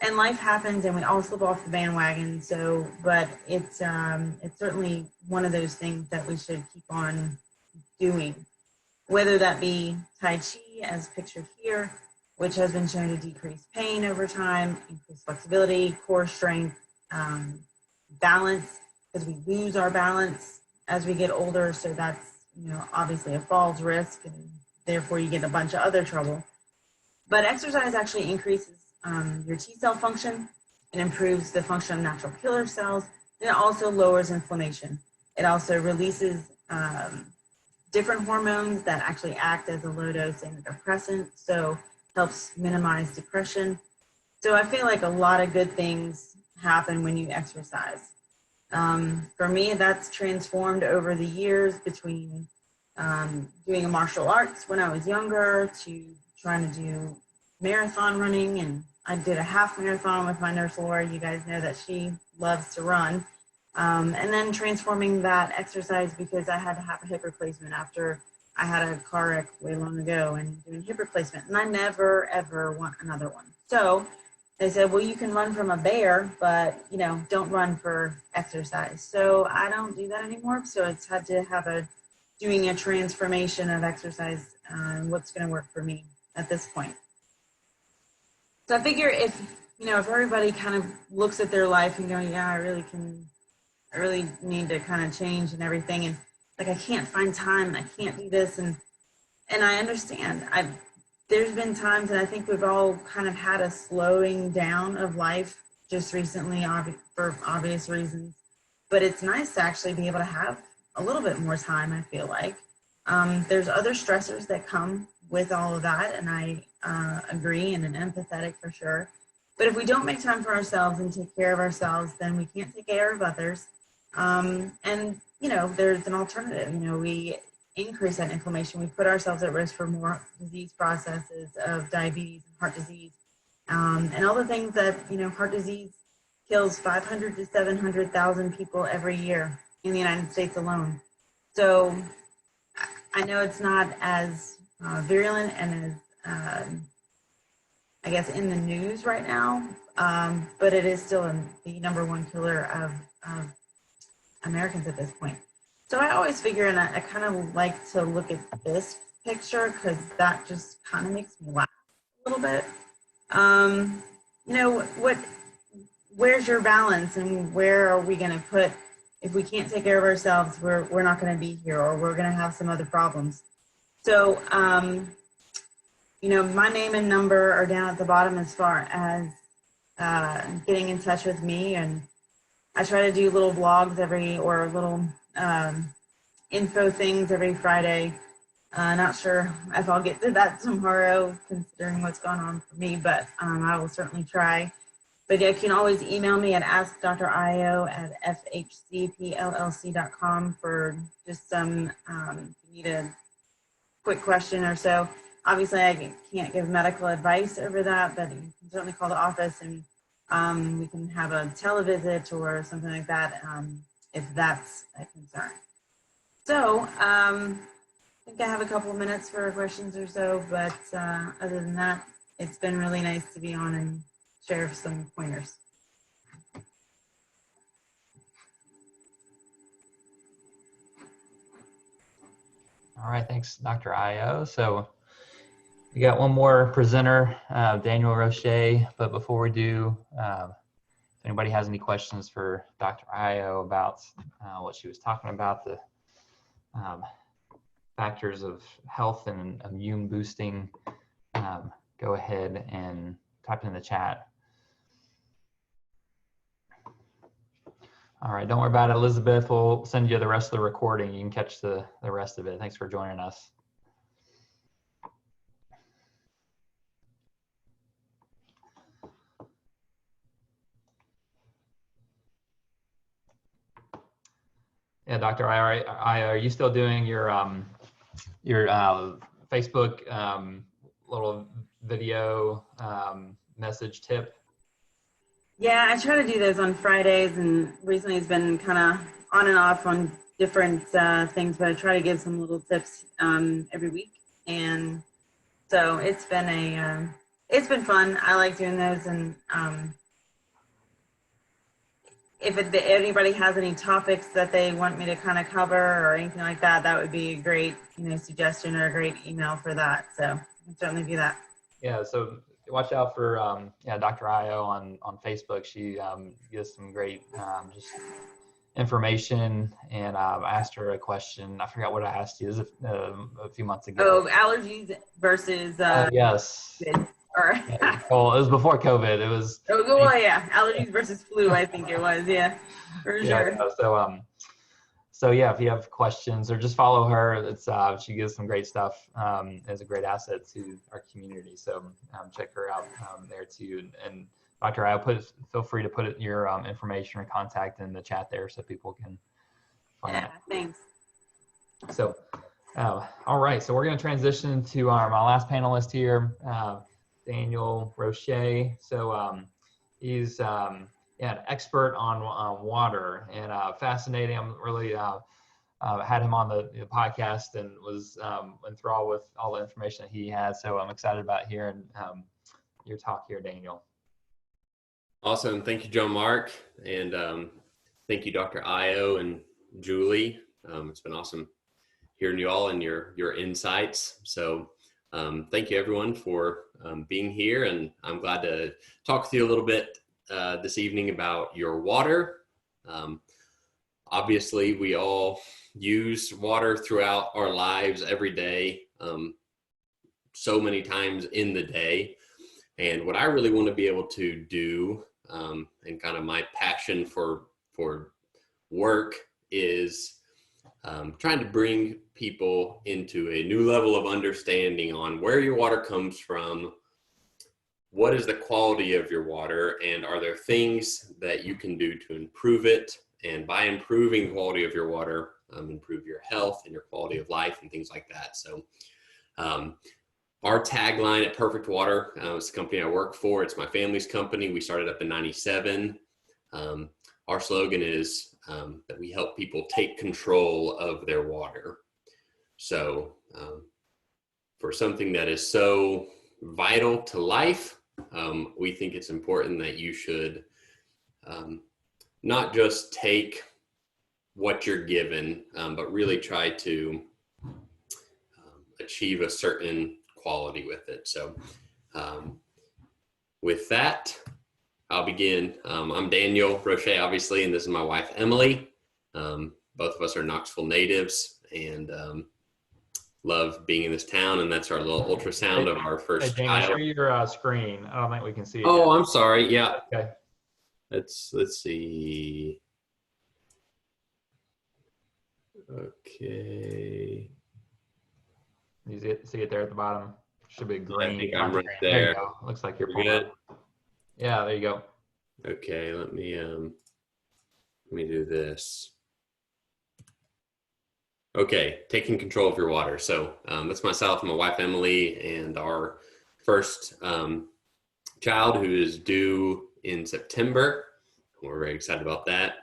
And life happens and we all slip off the bandwagon. So, but it's certainly one of those things that we should keep on doing, whether that be Tai Chi, as pictured here, which has been shown to decrease pain over time, increase flexibility, core strength, balance, because we lose our balance as we get older. So that's, obviously a falls risk, and therefore you get a bunch of other trouble. But exercise actually increases your T cell function. It improves the function of natural killer cells. And it also lowers inflammation. It also releases different hormones that actually act as a low-dose antidepressant, so helps minimize depression. So I feel like a lot of good things happen when you exercise. For me, that's transformed over the years between doing martial arts when I was younger to trying to do marathon running, and I did a half marathon with my nurse Laura. You guys know that she loves to run. And then transforming that exercise because I had to have a hip replacement after I had a car wreck way long ago, and doing hip replacement. And I never, ever want another one. So they said, well, you can run from a bear, but, don't run for exercise. So I don't do that anymore. So it's had to have doing a transformation of exercise and what's going to work for me at this point. So I figure if everybody kind of looks at their life and go, yeah, I really need to kind of change and everything. And like, I can't find time and I can't do this. And I understand. There's been times that I think we've all kind of had a slowing down of life just recently for obvious reasons. But it's nice to actually be able to have a little bit more time, I feel like. There's other stressors that come with all of that, and I agree and am empathetic for sure. But if we don't make time for ourselves and take care of ourselves, then we can't take care of others. And, there's an alternative. We increase that inflammation. We put ourselves at risk for more disease processes of diabetes and heart disease. And all the things that, heart disease kills 500 to 700,000 people every year in the United States alone. So I know it's not as virulent and as, I guess, in the news right now, but it is still the number one killer of Americans at this point. So I always figure, and I kind of like to look at this picture because that just kind of makes me laugh a little bit. Where's your balance, and where are we going to put, if we can't take care of ourselves, we're not going to be here, or we're going to have some other problems. So, my name and number are down at the bottom as far as getting in touch with me. And I try to do little vlogs or little info things every Friday. Not sure if I'll get to that tomorrow, considering what's going on for me, but I will certainly try. But you can always email me at askdrio@fhcpllc.com for just some, if you need a quick question or so. Obviously, I can't give medical advice over that, but you can certainly call the office and we can have a televisit or something like that if that's a concern. So, I think I have a couple of minutes for questions or so, but other than that, it's been really nice to be on and share some pointers. All right, thanks, Dr. Io. So we got one more presenter, Daniel Rochat, but before we do, if anybody has any questions for Dr. Io about what she was talking about, the factors of health and immune boosting, go ahead and type in the chat. All right, don't worry about it. Elizabeth will send you the rest of the recording. You can catch the rest of it. Thanks for joining us. Yeah, Dr. Io, are you still doing your Facebook little video message tip? Yeah, I try to do those on Fridays, and recently it's been kind of on and off on different things, but I try to give some little tips every week. And so it's been it's been fun. I like doing those, and if anybody has any topics that they want me to kind of cover or anything like that, that would be a great, suggestion or a great email for that. So I can certainly do that. Yeah, so watch out for Dr. Io on Facebook. She gives some great just information, and I asked her a question. I forgot what I asked you. This is a few months ago. Oh, allergies versus yes. Yeah, well, it was before COVID. It was. Oh, yeah, allergies versus flu. I think it was. Yeah, for sure. Yeah, so yeah, if you have questions or just follow her, it's she gives some great stuff. As a great asset to our community. So check her out there too. And Dr. Io, feel free to put your information or contact in the chat there so people can find it. Thanks. So, all right. So we're going to transition to my last panelist here, Daniel Rochat. So he's an expert on water, and fascinating. I'm really had him on the podcast and was enthralled with all the information that he has. So I'm excited about hearing your talk here, Daniel. Awesome. Thank you, John Mark. And thank you, Dr. Io and Julie. It's been awesome hearing you all and your insights. So thank you, everyone, for being here. And I'm glad to talk with you a little bit this evening about your water. Obviously, we all use water throughout our lives every day, so many times in the day. And what I really want to be able to do, and kind of my passion for work, is trying to bring people into a new level of understanding on where your water comes from, what is the quality of your water, and are there things that you can do to improve it? And by improving the quality of your water, improve your health and your quality of life and things like that. So our tagline at Perfect Water, it's the company I work for. It's my family's company. We started up in '97. Our slogan is that we help people take control of their water. So for something that is so vital to life, we think it's important that you should not just take what you're given, but really try to achieve a certain quality with it. So with that, I'll begin. I'm Daniel Rochat, obviously, and this is my wife, Emily. Both of us are Knoxville natives, and love being in this town, and that's our little ultrasound of our Hey, first Jamie, child. share your screen. I don't think we can see it Oh, yet. I'm sorry. Yeah. Okay. Let's see. Okay. You see it there at the bottom? Should be green. I think I'm right There you there. go. Looks like you're We're pulling good. up. Yeah, there you go. Okay, let me do this. Okay, taking control of your water. So that's myself, my wife Emily, and our first child, who is due in September. We're very excited about that.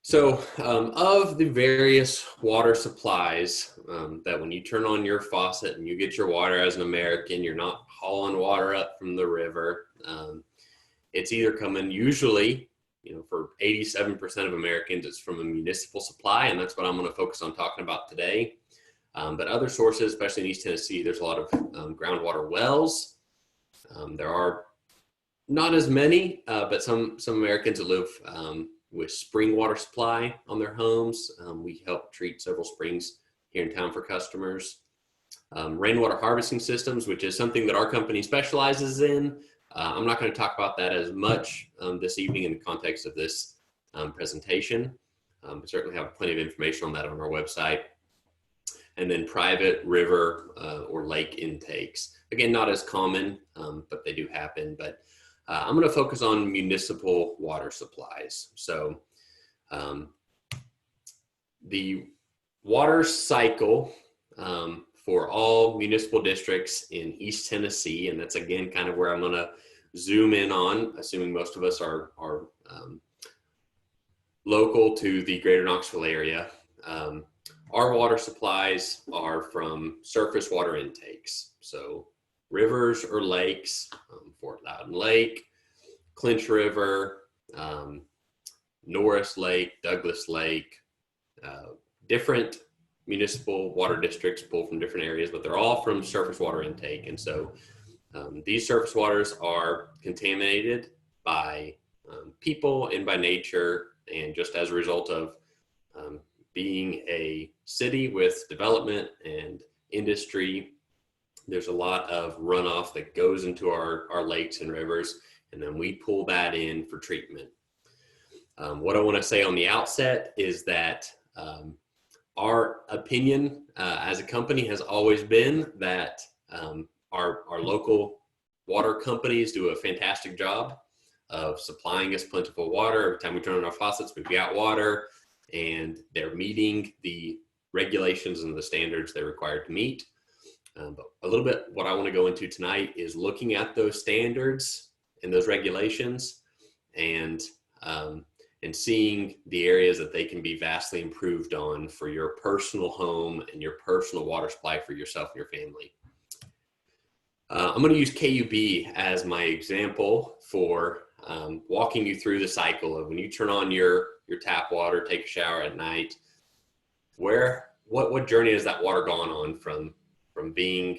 So of the various water supplies that when you turn on your faucet and you get your water as an American, you're not hauling water up from the river. It's either coming, usually, for 87% of Americans, it's from a municipal supply, and that's what I'm going to focus on talking about today. But other sources, especially in East Tennessee, there's a lot of groundwater wells. There are not as many, but some Americans that live with spring water supply on their homes. We help treat several springs here in town for customers. Rainwater harvesting systems, which is something that our company specializes in. I'm not going to talk about that as much this evening in the context of this presentation. We certainly have plenty of information on that on our website. And then private river or lake intakes. Again, not as common, but they do happen. But I'm going to focus on municipal water supplies. So the water cycle for all municipal districts in East Tennessee, and that's again kind of where I'm going to zoom in on, assuming most of us are local to the greater Knoxville area. Our water supplies are from surface water intakes. So rivers or lakes, Fort Loudon Lake, Clinch River, Norris Lake, Douglas Lake, different municipal water districts pull from different areas, but they're all from surface water intake. And so these surface waters are contaminated by people and by nature. And just as a result of being a city with development and industry, there's a lot of runoff that goes into our lakes and rivers, and then we pull that in for treatment. What I want to say on the outset is that our opinion as a company has always been that our local water companies do a fantastic job of supplying us plentiful water. Every time we turn on our faucets, we've got water, and they're meeting the regulations and the standards they're required to meet. But a little bit what I want to go into tonight is looking at those standards and those regulations and seeing the areas that they can be vastly improved on for your personal home and your personal water supply for yourself and your family. I'm going to use KUB as my example for walking you through the cycle of when you turn on your tap water, take a shower at night, what journey has that water gone on from being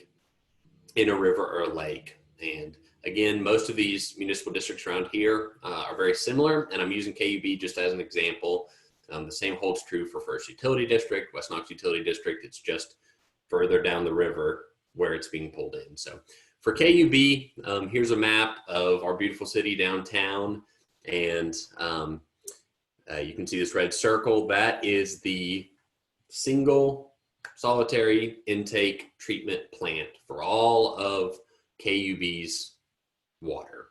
in a river or a lake. And again, most of these municipal districts around here are very similar, and I'm using KUB just as an example. The same holds true for First Utility District, West Knox Utility District. It's just further down the river where it's being pulled in. So for KUB, here's a map of our beautiful city downtown, and you can see this red circle. That is the single solitary intake treatment plant for all of KUB's water.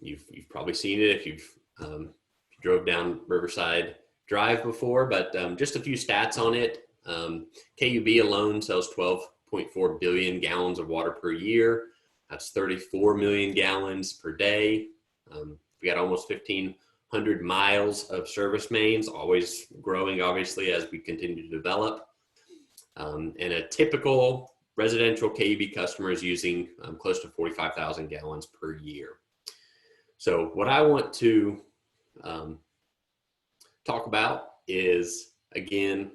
You've probably seen it if you've drove down Riverside Drive before, but just a few stats on it. KUB alone sells 12.4 billion gallons of water per year. That's 34 million gallons per day. We got almost 1,500 miles of service mains, always growing, obviously, as we continue to develop. And a typical residential KUB customer is using close to 45,000 gallons per year. So what I want to talk about is, again,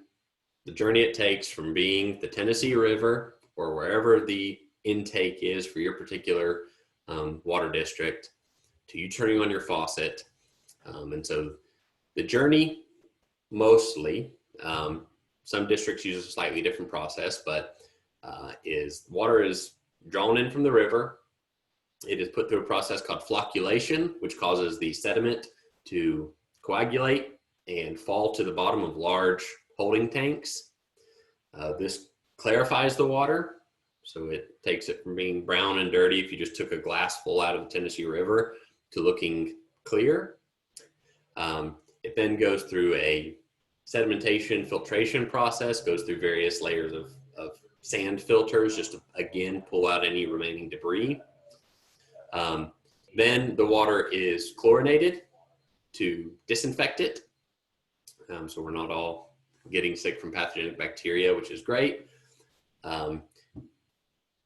the journey it takes from being the Tennessee River or wherever the intake is for your particular water district to you turning on your faucet. And so the journey mostly Some districts use a slightly different process, but water is drawn in from the river. It is put through a process called flocculation, which causes the sediment to coagulate and fall to the bottom of large holding tanks. This clarifies the water, so it takes it from being brown and dirty if you just took a glass full out of the Tennessee River to looking clear. It then goes through a sedimentation filtration process, goes through various layers of sand filters just to, again, pull out any remaining debris. Then the water is chlorinated to disinfect it. So we're not all getting sick from pathogenic bacteria, which is great.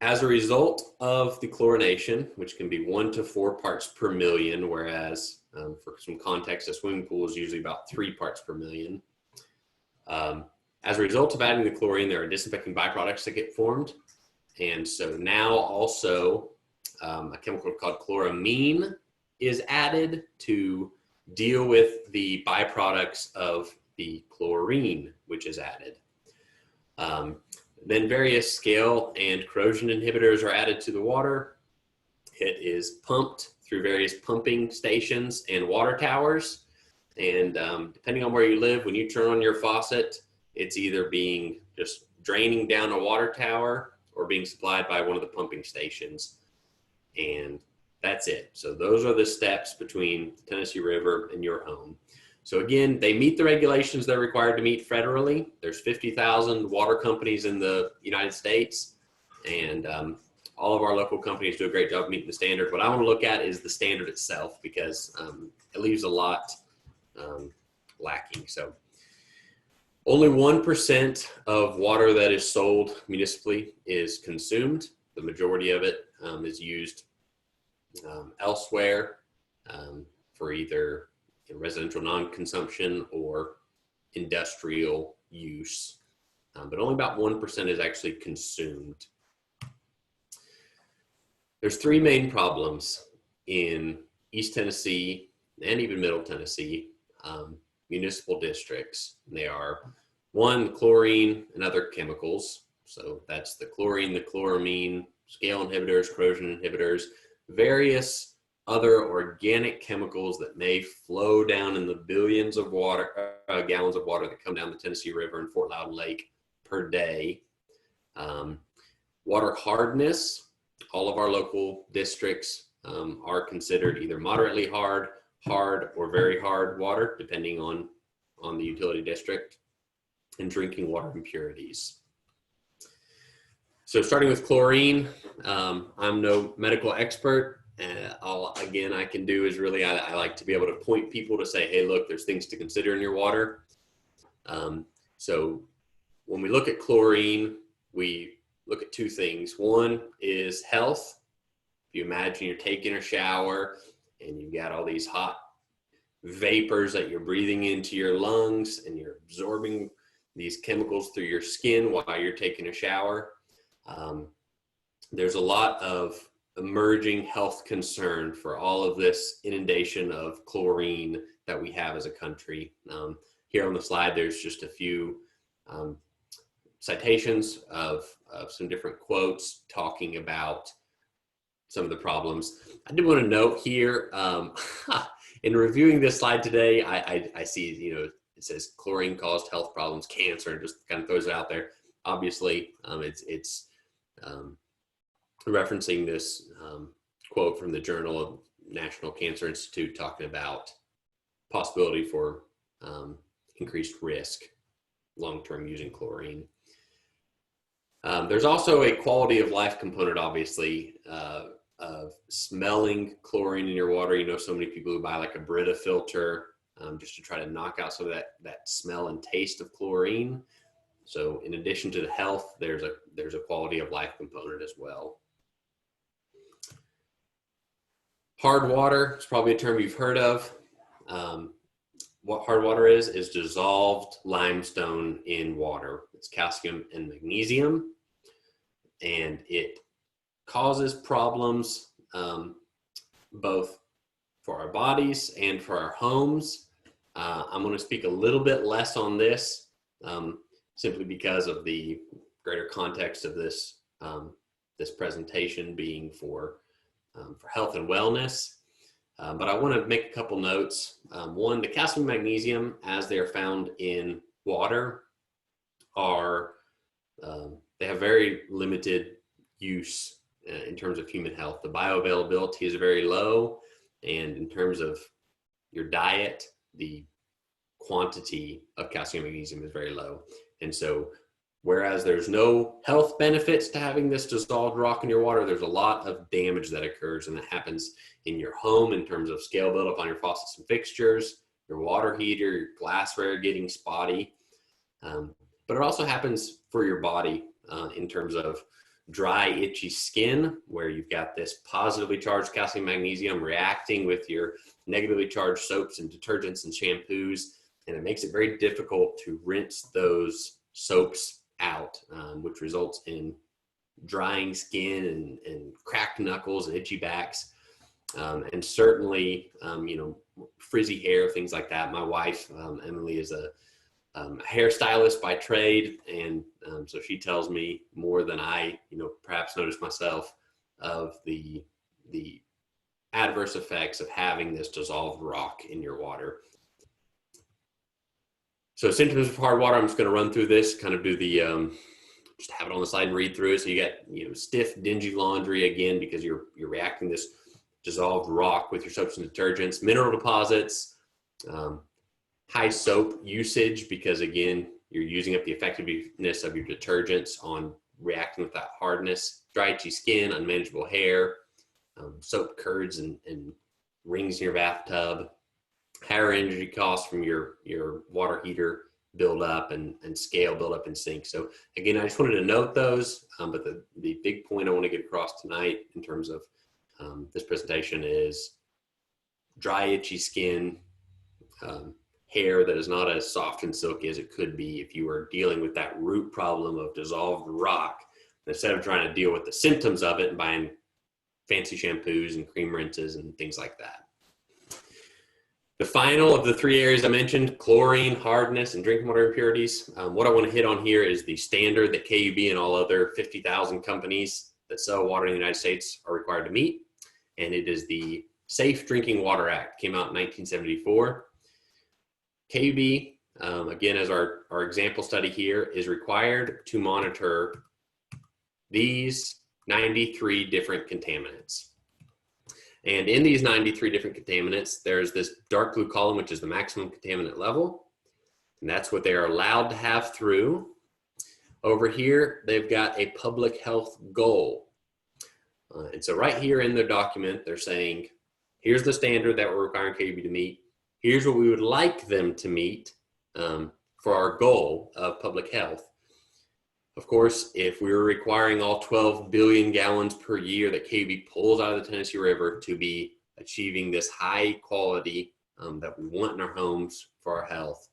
As a result of the chlorination, which can be 1 to 4 parts per million, whereas for some context, a swimming pool is usually about 3 parts per million. As a result of adding the chlorine, there are disinfecting byproducts that get formed. And so now also a chemical called chloramine is added to deal with the byproducts of the chlorine, which is added. Then various scale and corrosion inhibitors are added to the water. It is pumped through various pumping stations and water towers. And depending on where you live, when you turn on your faucet, it's either being just draining down a water tower or being supplied by one of the pumping stations. And that's it. So those are the steps between the Tennessee River and your home. So again, they meet the regulations they're required to meet federally. There's 50,000 water companies in the United States, and all of our local companies do a great job meeting the standard. What I want to look at is the standard itself, because it leaves a lot lacking. So only 1% of water that is sold municipally is consumed. The majority of it is used elsewhere for either residential non-consumption or industrial use, but only about 1% is actually consumed. There's 3 main problems in East Tennessee and even Middle Tennessee municipal districts. And they are, 1, chlorine and other chemicals. So that's the chlorine, the chloramine, scale inhibitors, corrosion inhibitors, various other organic chemicals that may flow down in the billions of gallons of water that come down the Tennessee River and Fort Loudon Lake per day. Water hardness. All of our local districts are considered either moderately hard, or very hard water, depending on the utility district. And drinking water impurities. So starting with chlorine, I'm no medical expert. All again I can do is really I like to be able to point people to say, hey, look, there's things to consider in your water. So when we look at chlorine, we look at 2 things. 1 is health. If you imagine you're taking a shower and you've got all these hot vapors that you're breathing into your lungs, and you're absorbing these chemicals through your skin while you're taking a shower. There's a lot of emerging health concern for all of this inundation of chlorine that we have as a country. Here on the slide, there's just a few citations of some different quotes talking about some of the problems. I did want to note here, in reviewing this slide today, I see, it says chlorine caused health problems, cancer, and just kind of throws it out there. Obviously, it's referencing this quote from the Journal of National Cancer Institute talking about possibility for increased risk long-term using chlorine. There's also a quality of life component, obviously, of smelling chlorine in your water. So many people who buy like a Brita filter just to try to knock out some of that smell and taste of chlorine. So in addition to the health, there's a quality of life component as well. Hard water is probably a term you've heard of. What hard water is dissolved limestone in water. It's calcium and magnesium, and it causes problems both for our bodies and for our homes. I'm going to speak a little bit less on this simply because of the greater context of this, this presentation being for health and wellness. But I want to make a couple notes. One, the calcium and magnesium, as they're found in water, are they have very limited use in terms of human health. The bioavailability is very low, and in terms of your diet, the quantity of calcium and magnesium is very low. And so whereas there's no health benefits to having this dissolved rock in your water, there's a lot of damage that occurs, and that happens in your home in terms of scale buildup on your faucets and fixtures, your water heater, your glassware getting spotty. But it also happens for your body in terms of dry, itchy skin, where you've got this positively charged calcium magnesium reacting with your negatively charged soaps and detergents and shampoos, and it makes it very difficult to rinse those soaps out, which results in drying skin and cracked knuckles and itchy backs, and certainly frizzy hair, things like that. My wife Emily is a hairstylist by trade, and so she tells me more than I perhaps notice myself of the adverse effects of having this dissolved rock in your water. So symptoms of hard water, I'm just going to run through this, kind of do the just have it on the slide and read through it. So you got stiff, dingy laundry, again because you're reacting this dissolved rock with your soaps and detergents. Mineral deposits, high soap usage, because again you're using up the effectiveness of your detergents on reacting with that hardness. Dry, itchy skin, unmanageable hair, soap curds and rings in your bathtub. Higher energy costs from your water heater build up and scale build up in sink. So again, I just wanted to note those, but the big point I want to get across tonight in terms of this presentation is dry, itchy skin, hair that is not as soft and silky as it could be if you were dealing with that root problem of dissolved rock, instead of trying to deal with the symptoms of it and buying fancy shampoos and cream rinses and things like that. The final of the three areas I mentioned, chlorine, hardness, and drinking water impurities. What I want to hit on here is the standard that KUB and all other 50,000 companies that sell water in the United States are required to meet. And it is the Safe Drinking Water Act, came out in 1974. KUB, again, as our example study here, is required to monitor these 93 different contaminants. And in these 93 different contaminants, there's this dark blue column, which is the maximum contaminant level. And that's what they are allowed to have through. Over here, they've got a public health goal. And so right here in their document, they're saying, here's the standard that we're requiring KUB to meet. Here's what we would like them to meet for our goal of public health. Of course, if we were requiring all 12 billion gallons per year that KUB pulls out of the Tennessee River to be achieving this high quality that we want in our homes for our health,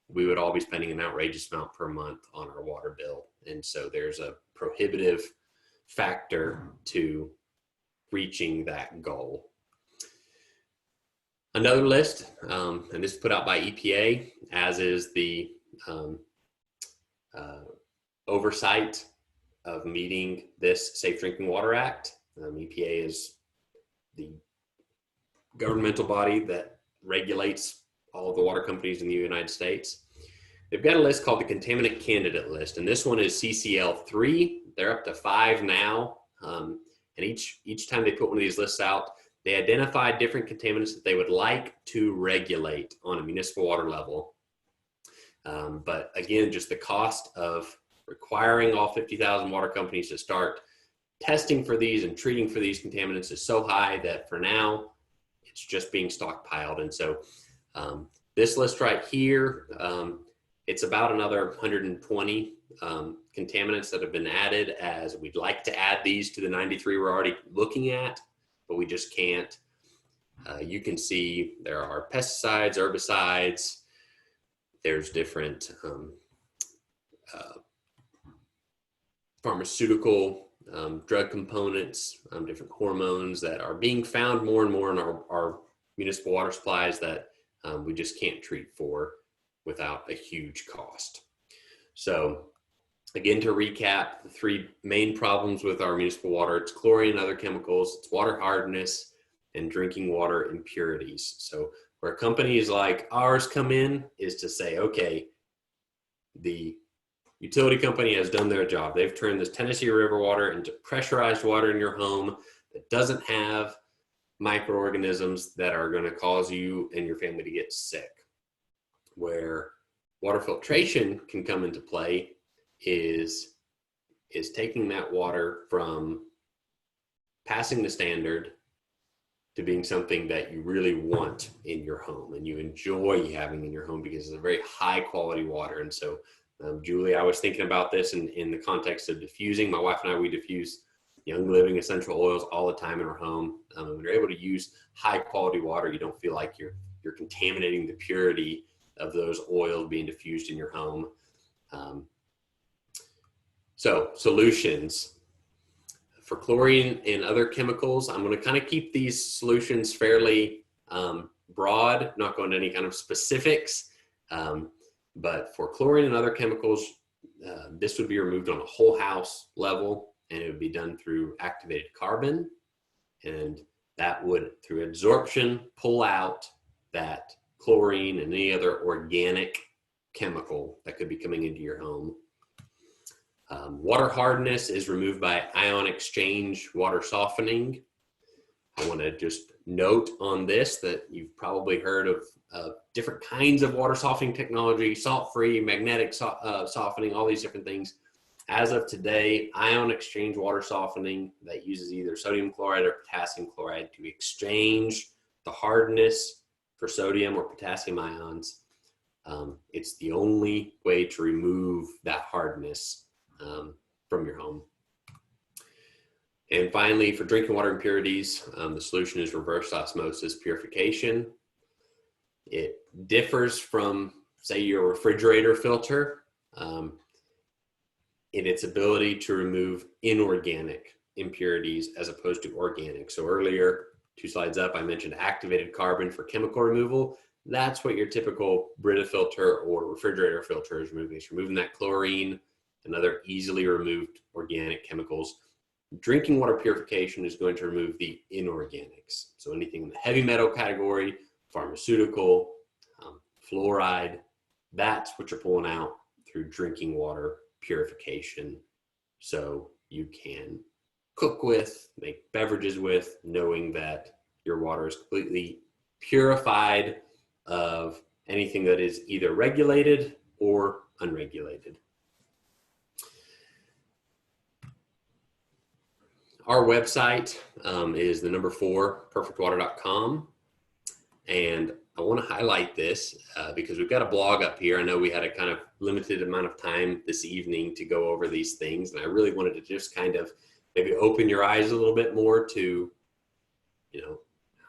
we would all be spending an outrageous amount per month on our water bill. And so there's a prohibitive factor to reaching that goal. Another list, and this is put out by EPA, as is the oversight of meeting this Safe Drinking Water Act. EPA is the governmental body that regulates all of the water companies in the United States. They've got a list called the Contaminant Candidate List, and this one is CCL3. They're up to 5 now, and each time they put one of these lists out, they identify different contaminants that they would like to regulate on a municipal water level. But again, just the cost of requiring all 50,000 water companies to start testing for these and treating for these contaminants is so high that for now, it's just being stockpiled. And so this list right here, it's about another 120 contaminants that have been added, as we'd like to add these to the 93 we're already looking at, but we just can't. You can see there are pesticides, herbicides, there's different pharmaceutical drug components, different hormones that are being found more and more in our municipal water supplies that we just can't treat for without a huge cost. So again, to recap, the three main problems with our municipal water, it's chlorine and other chemicals, it's water hardness, and drinking water impurities. So where companies like ours come in is to say, okay, the utility company has done their job. They've turned this Tennessee River water into pressurized water in your home that doesn't have microorganisms that are going to cause you and your family to get sick. Where water filtration can come into play is taking that water from passing the standard to being something that you really want in your home and you enjoy having in your home because it's a very high quality water. And so, Julie, I was thinking about this in the context of diffusing. My wife and I, we diffuse Young Living essential oils all the time in our home. When you're able to use high quality water, you don't feel like you're contaminating the purity of those oils being diffused in your home. So solutions. For chlorine and other chemicals, I'm going to kind of keep these solutions fairly broad, not going into any kind of specifics. But for chlorine and other chemicals, this would be removed on a whole house level, and it would be done through activated carbon. And that would, through absorption, pull out that chlorine and any other organic chemical that could be coming into your home. Water hardness is removed by ion exchange water softening. I want to just note on this that you've probably heard of different kinds of water softening technology, salt-free, magnetic softening, all these different things. As of today, ion exchange water softening that uses either sodium chloride or potassium chloride to exchange the hardness for sodium or potassium ions. It's the only way to remove that hardness from your home. And finally, for drinking water impurities, the solution is reverse osmosis purification. It differs from, say, your refrigerator filter in its ability to remove inorganic impurities as opposed to organic. So earlier, 2 slides up, I mentioned activated carbon for chemical removal. That's what your typical Brita filter or refrigerator filter is removing. It's removing that chlorine and other easily removed organic chemicals. Drinking water purification is going to remove the inorganics. So anything in the heavy metal category, pharmaceutical, fluoride, that's what you're pulling out through drinking water purification. So you can cook with, make beverages with, knowing that your water is completely purified of anything that is either regulated or unregulated. Our website is the number 4, perfectwater.com. And I want to highlight this because we've got a blog up here. I know we had a kind of limited amount of time this evening to go over these things. And I really wanted to just kind of maybe open your eyes a little bit more to,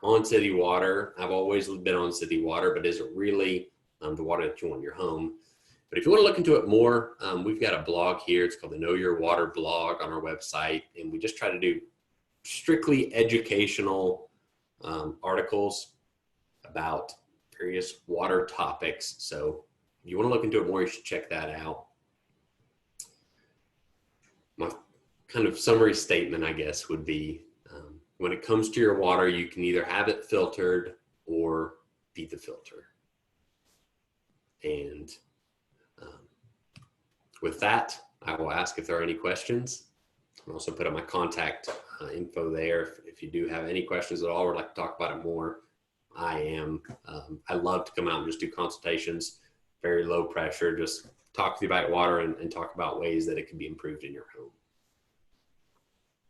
on city water. I've always been on city water, but is it really the water that you want in your home? But if you want to look into it more, we've got a blog here. It's called the Know Your Water blog on our website. And we just try to do strictly educational articles about various water topics. So if you want to look into it more, you should check that out. My kind of summary statement, I guess, would be when it comes to your water, you can either have it filtered or be the filter. And with that, I will ask if there are any questions. I'll also put up my contact info there. If you do have any questions at all or would like to talk about it more, I love to come out and just do consultations, very low pressure, just talk to you about water and talk about ways that it can be improved in your home.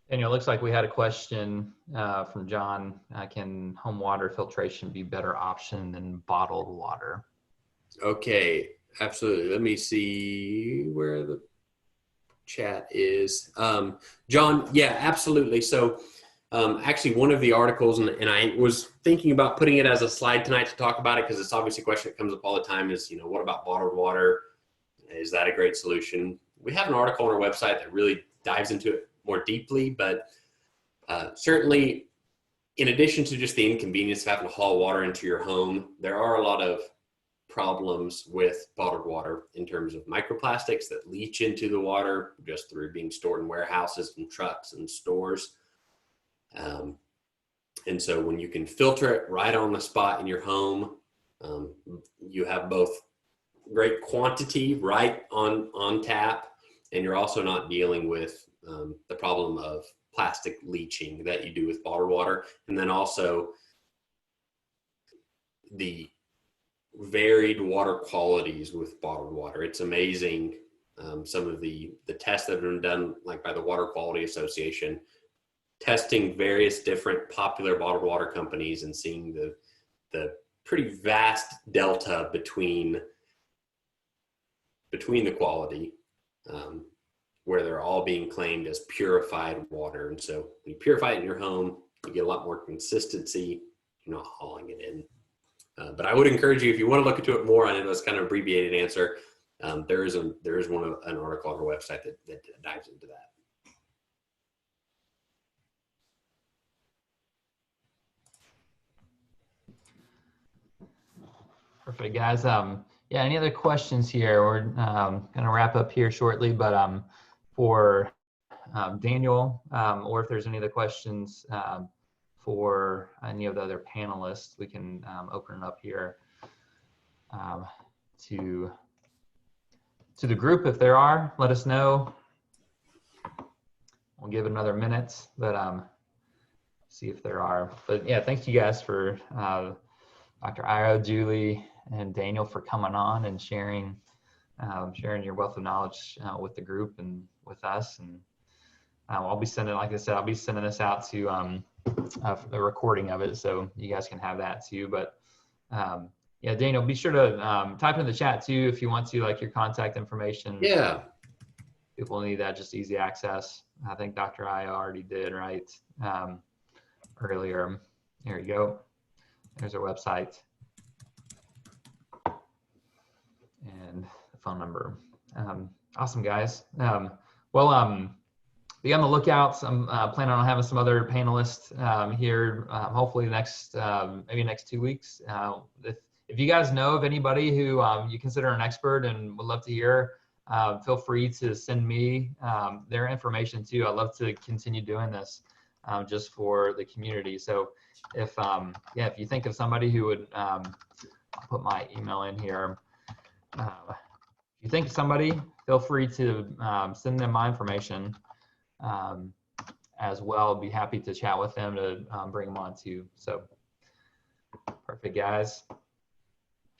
Daniel, it looks like we had a question from John. Can home water filtration be a better option than bottled water? Okay, absolutely. Let me see where the chat is. John, yeah, absolutely. So actually one of the articles, and I was thinking about putting it as a slide tonight to talk about it because it's obviously a question that comes up all the time is, what about bottled water? Is that a great solution? We have an article on our website that really dives into it more deeply, but certainly in addition to just the inconvenience of having to haul water into your home, there are a lot of problems with bottled water in terms of microplastics that leach into the water just through being stored in warehouses and trucks and stores. And so when you can filter it right on the spot in your home, you have both great quantity right on tap, and you're also not dealing with the problem of plastic leaching that you do with bottled water. And then also the varied water qualities with bottled water. It's amazing. Some of the tests that have been done, like by the Water Quality Association, testing various different popular bottled water companies and seeing the pretty vast delta between the quality, where they're all being claimed as purified water. And so when you purify it in your home, you get a lot more consistency. You're not hauling it in. But I would encourage you, if you want to look into it more, I know that's kind of an abbreviated answer. There is an article on our website that dives into that. Perfect, guys. Yeah, any other questions here? We're going to wrap up here shortly, but for Daniel, or if there's any other questions for any of the other panelists, we can open it up here to the group. If there are, let us know. We'll give it another minute, but see if there are. But yeah, thank you guys for Dr. Iro, Julie, and Daniel for coming on and sharing your wealth of knowledge with the group and with us. And I'll be sending, like I said, I'll be sending this out to the recording of it, so you guys can have that too. But yeah, Daniel, be sure to type in the chat too if you want to, like your contact information. Yeah. People need that, just easy access. I think Dr. Io already did, right? Earlier. There you go. There's our website and the phone number. Awesome, guys. Well, be on the lookout. I'm planning on having some other panelists here, hopefully maybe next 2 weeks. If you guys know of anybody who you consider an expert and would love to hear, feel free to send me their information too. I'd love to continue doing this just for the community. So if you think of somebody who would, I'll put my email in here. If you think of somebody, feel free to send them my information as well. I'd be happy to chat with them to bring them on too. So perfect, guys.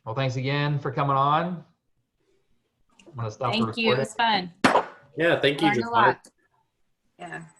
Well, thanks again for coming on. I'm gonna stop the recording. Thank you. It was fun. Yeah, thank you. Learned a lot. Yeah.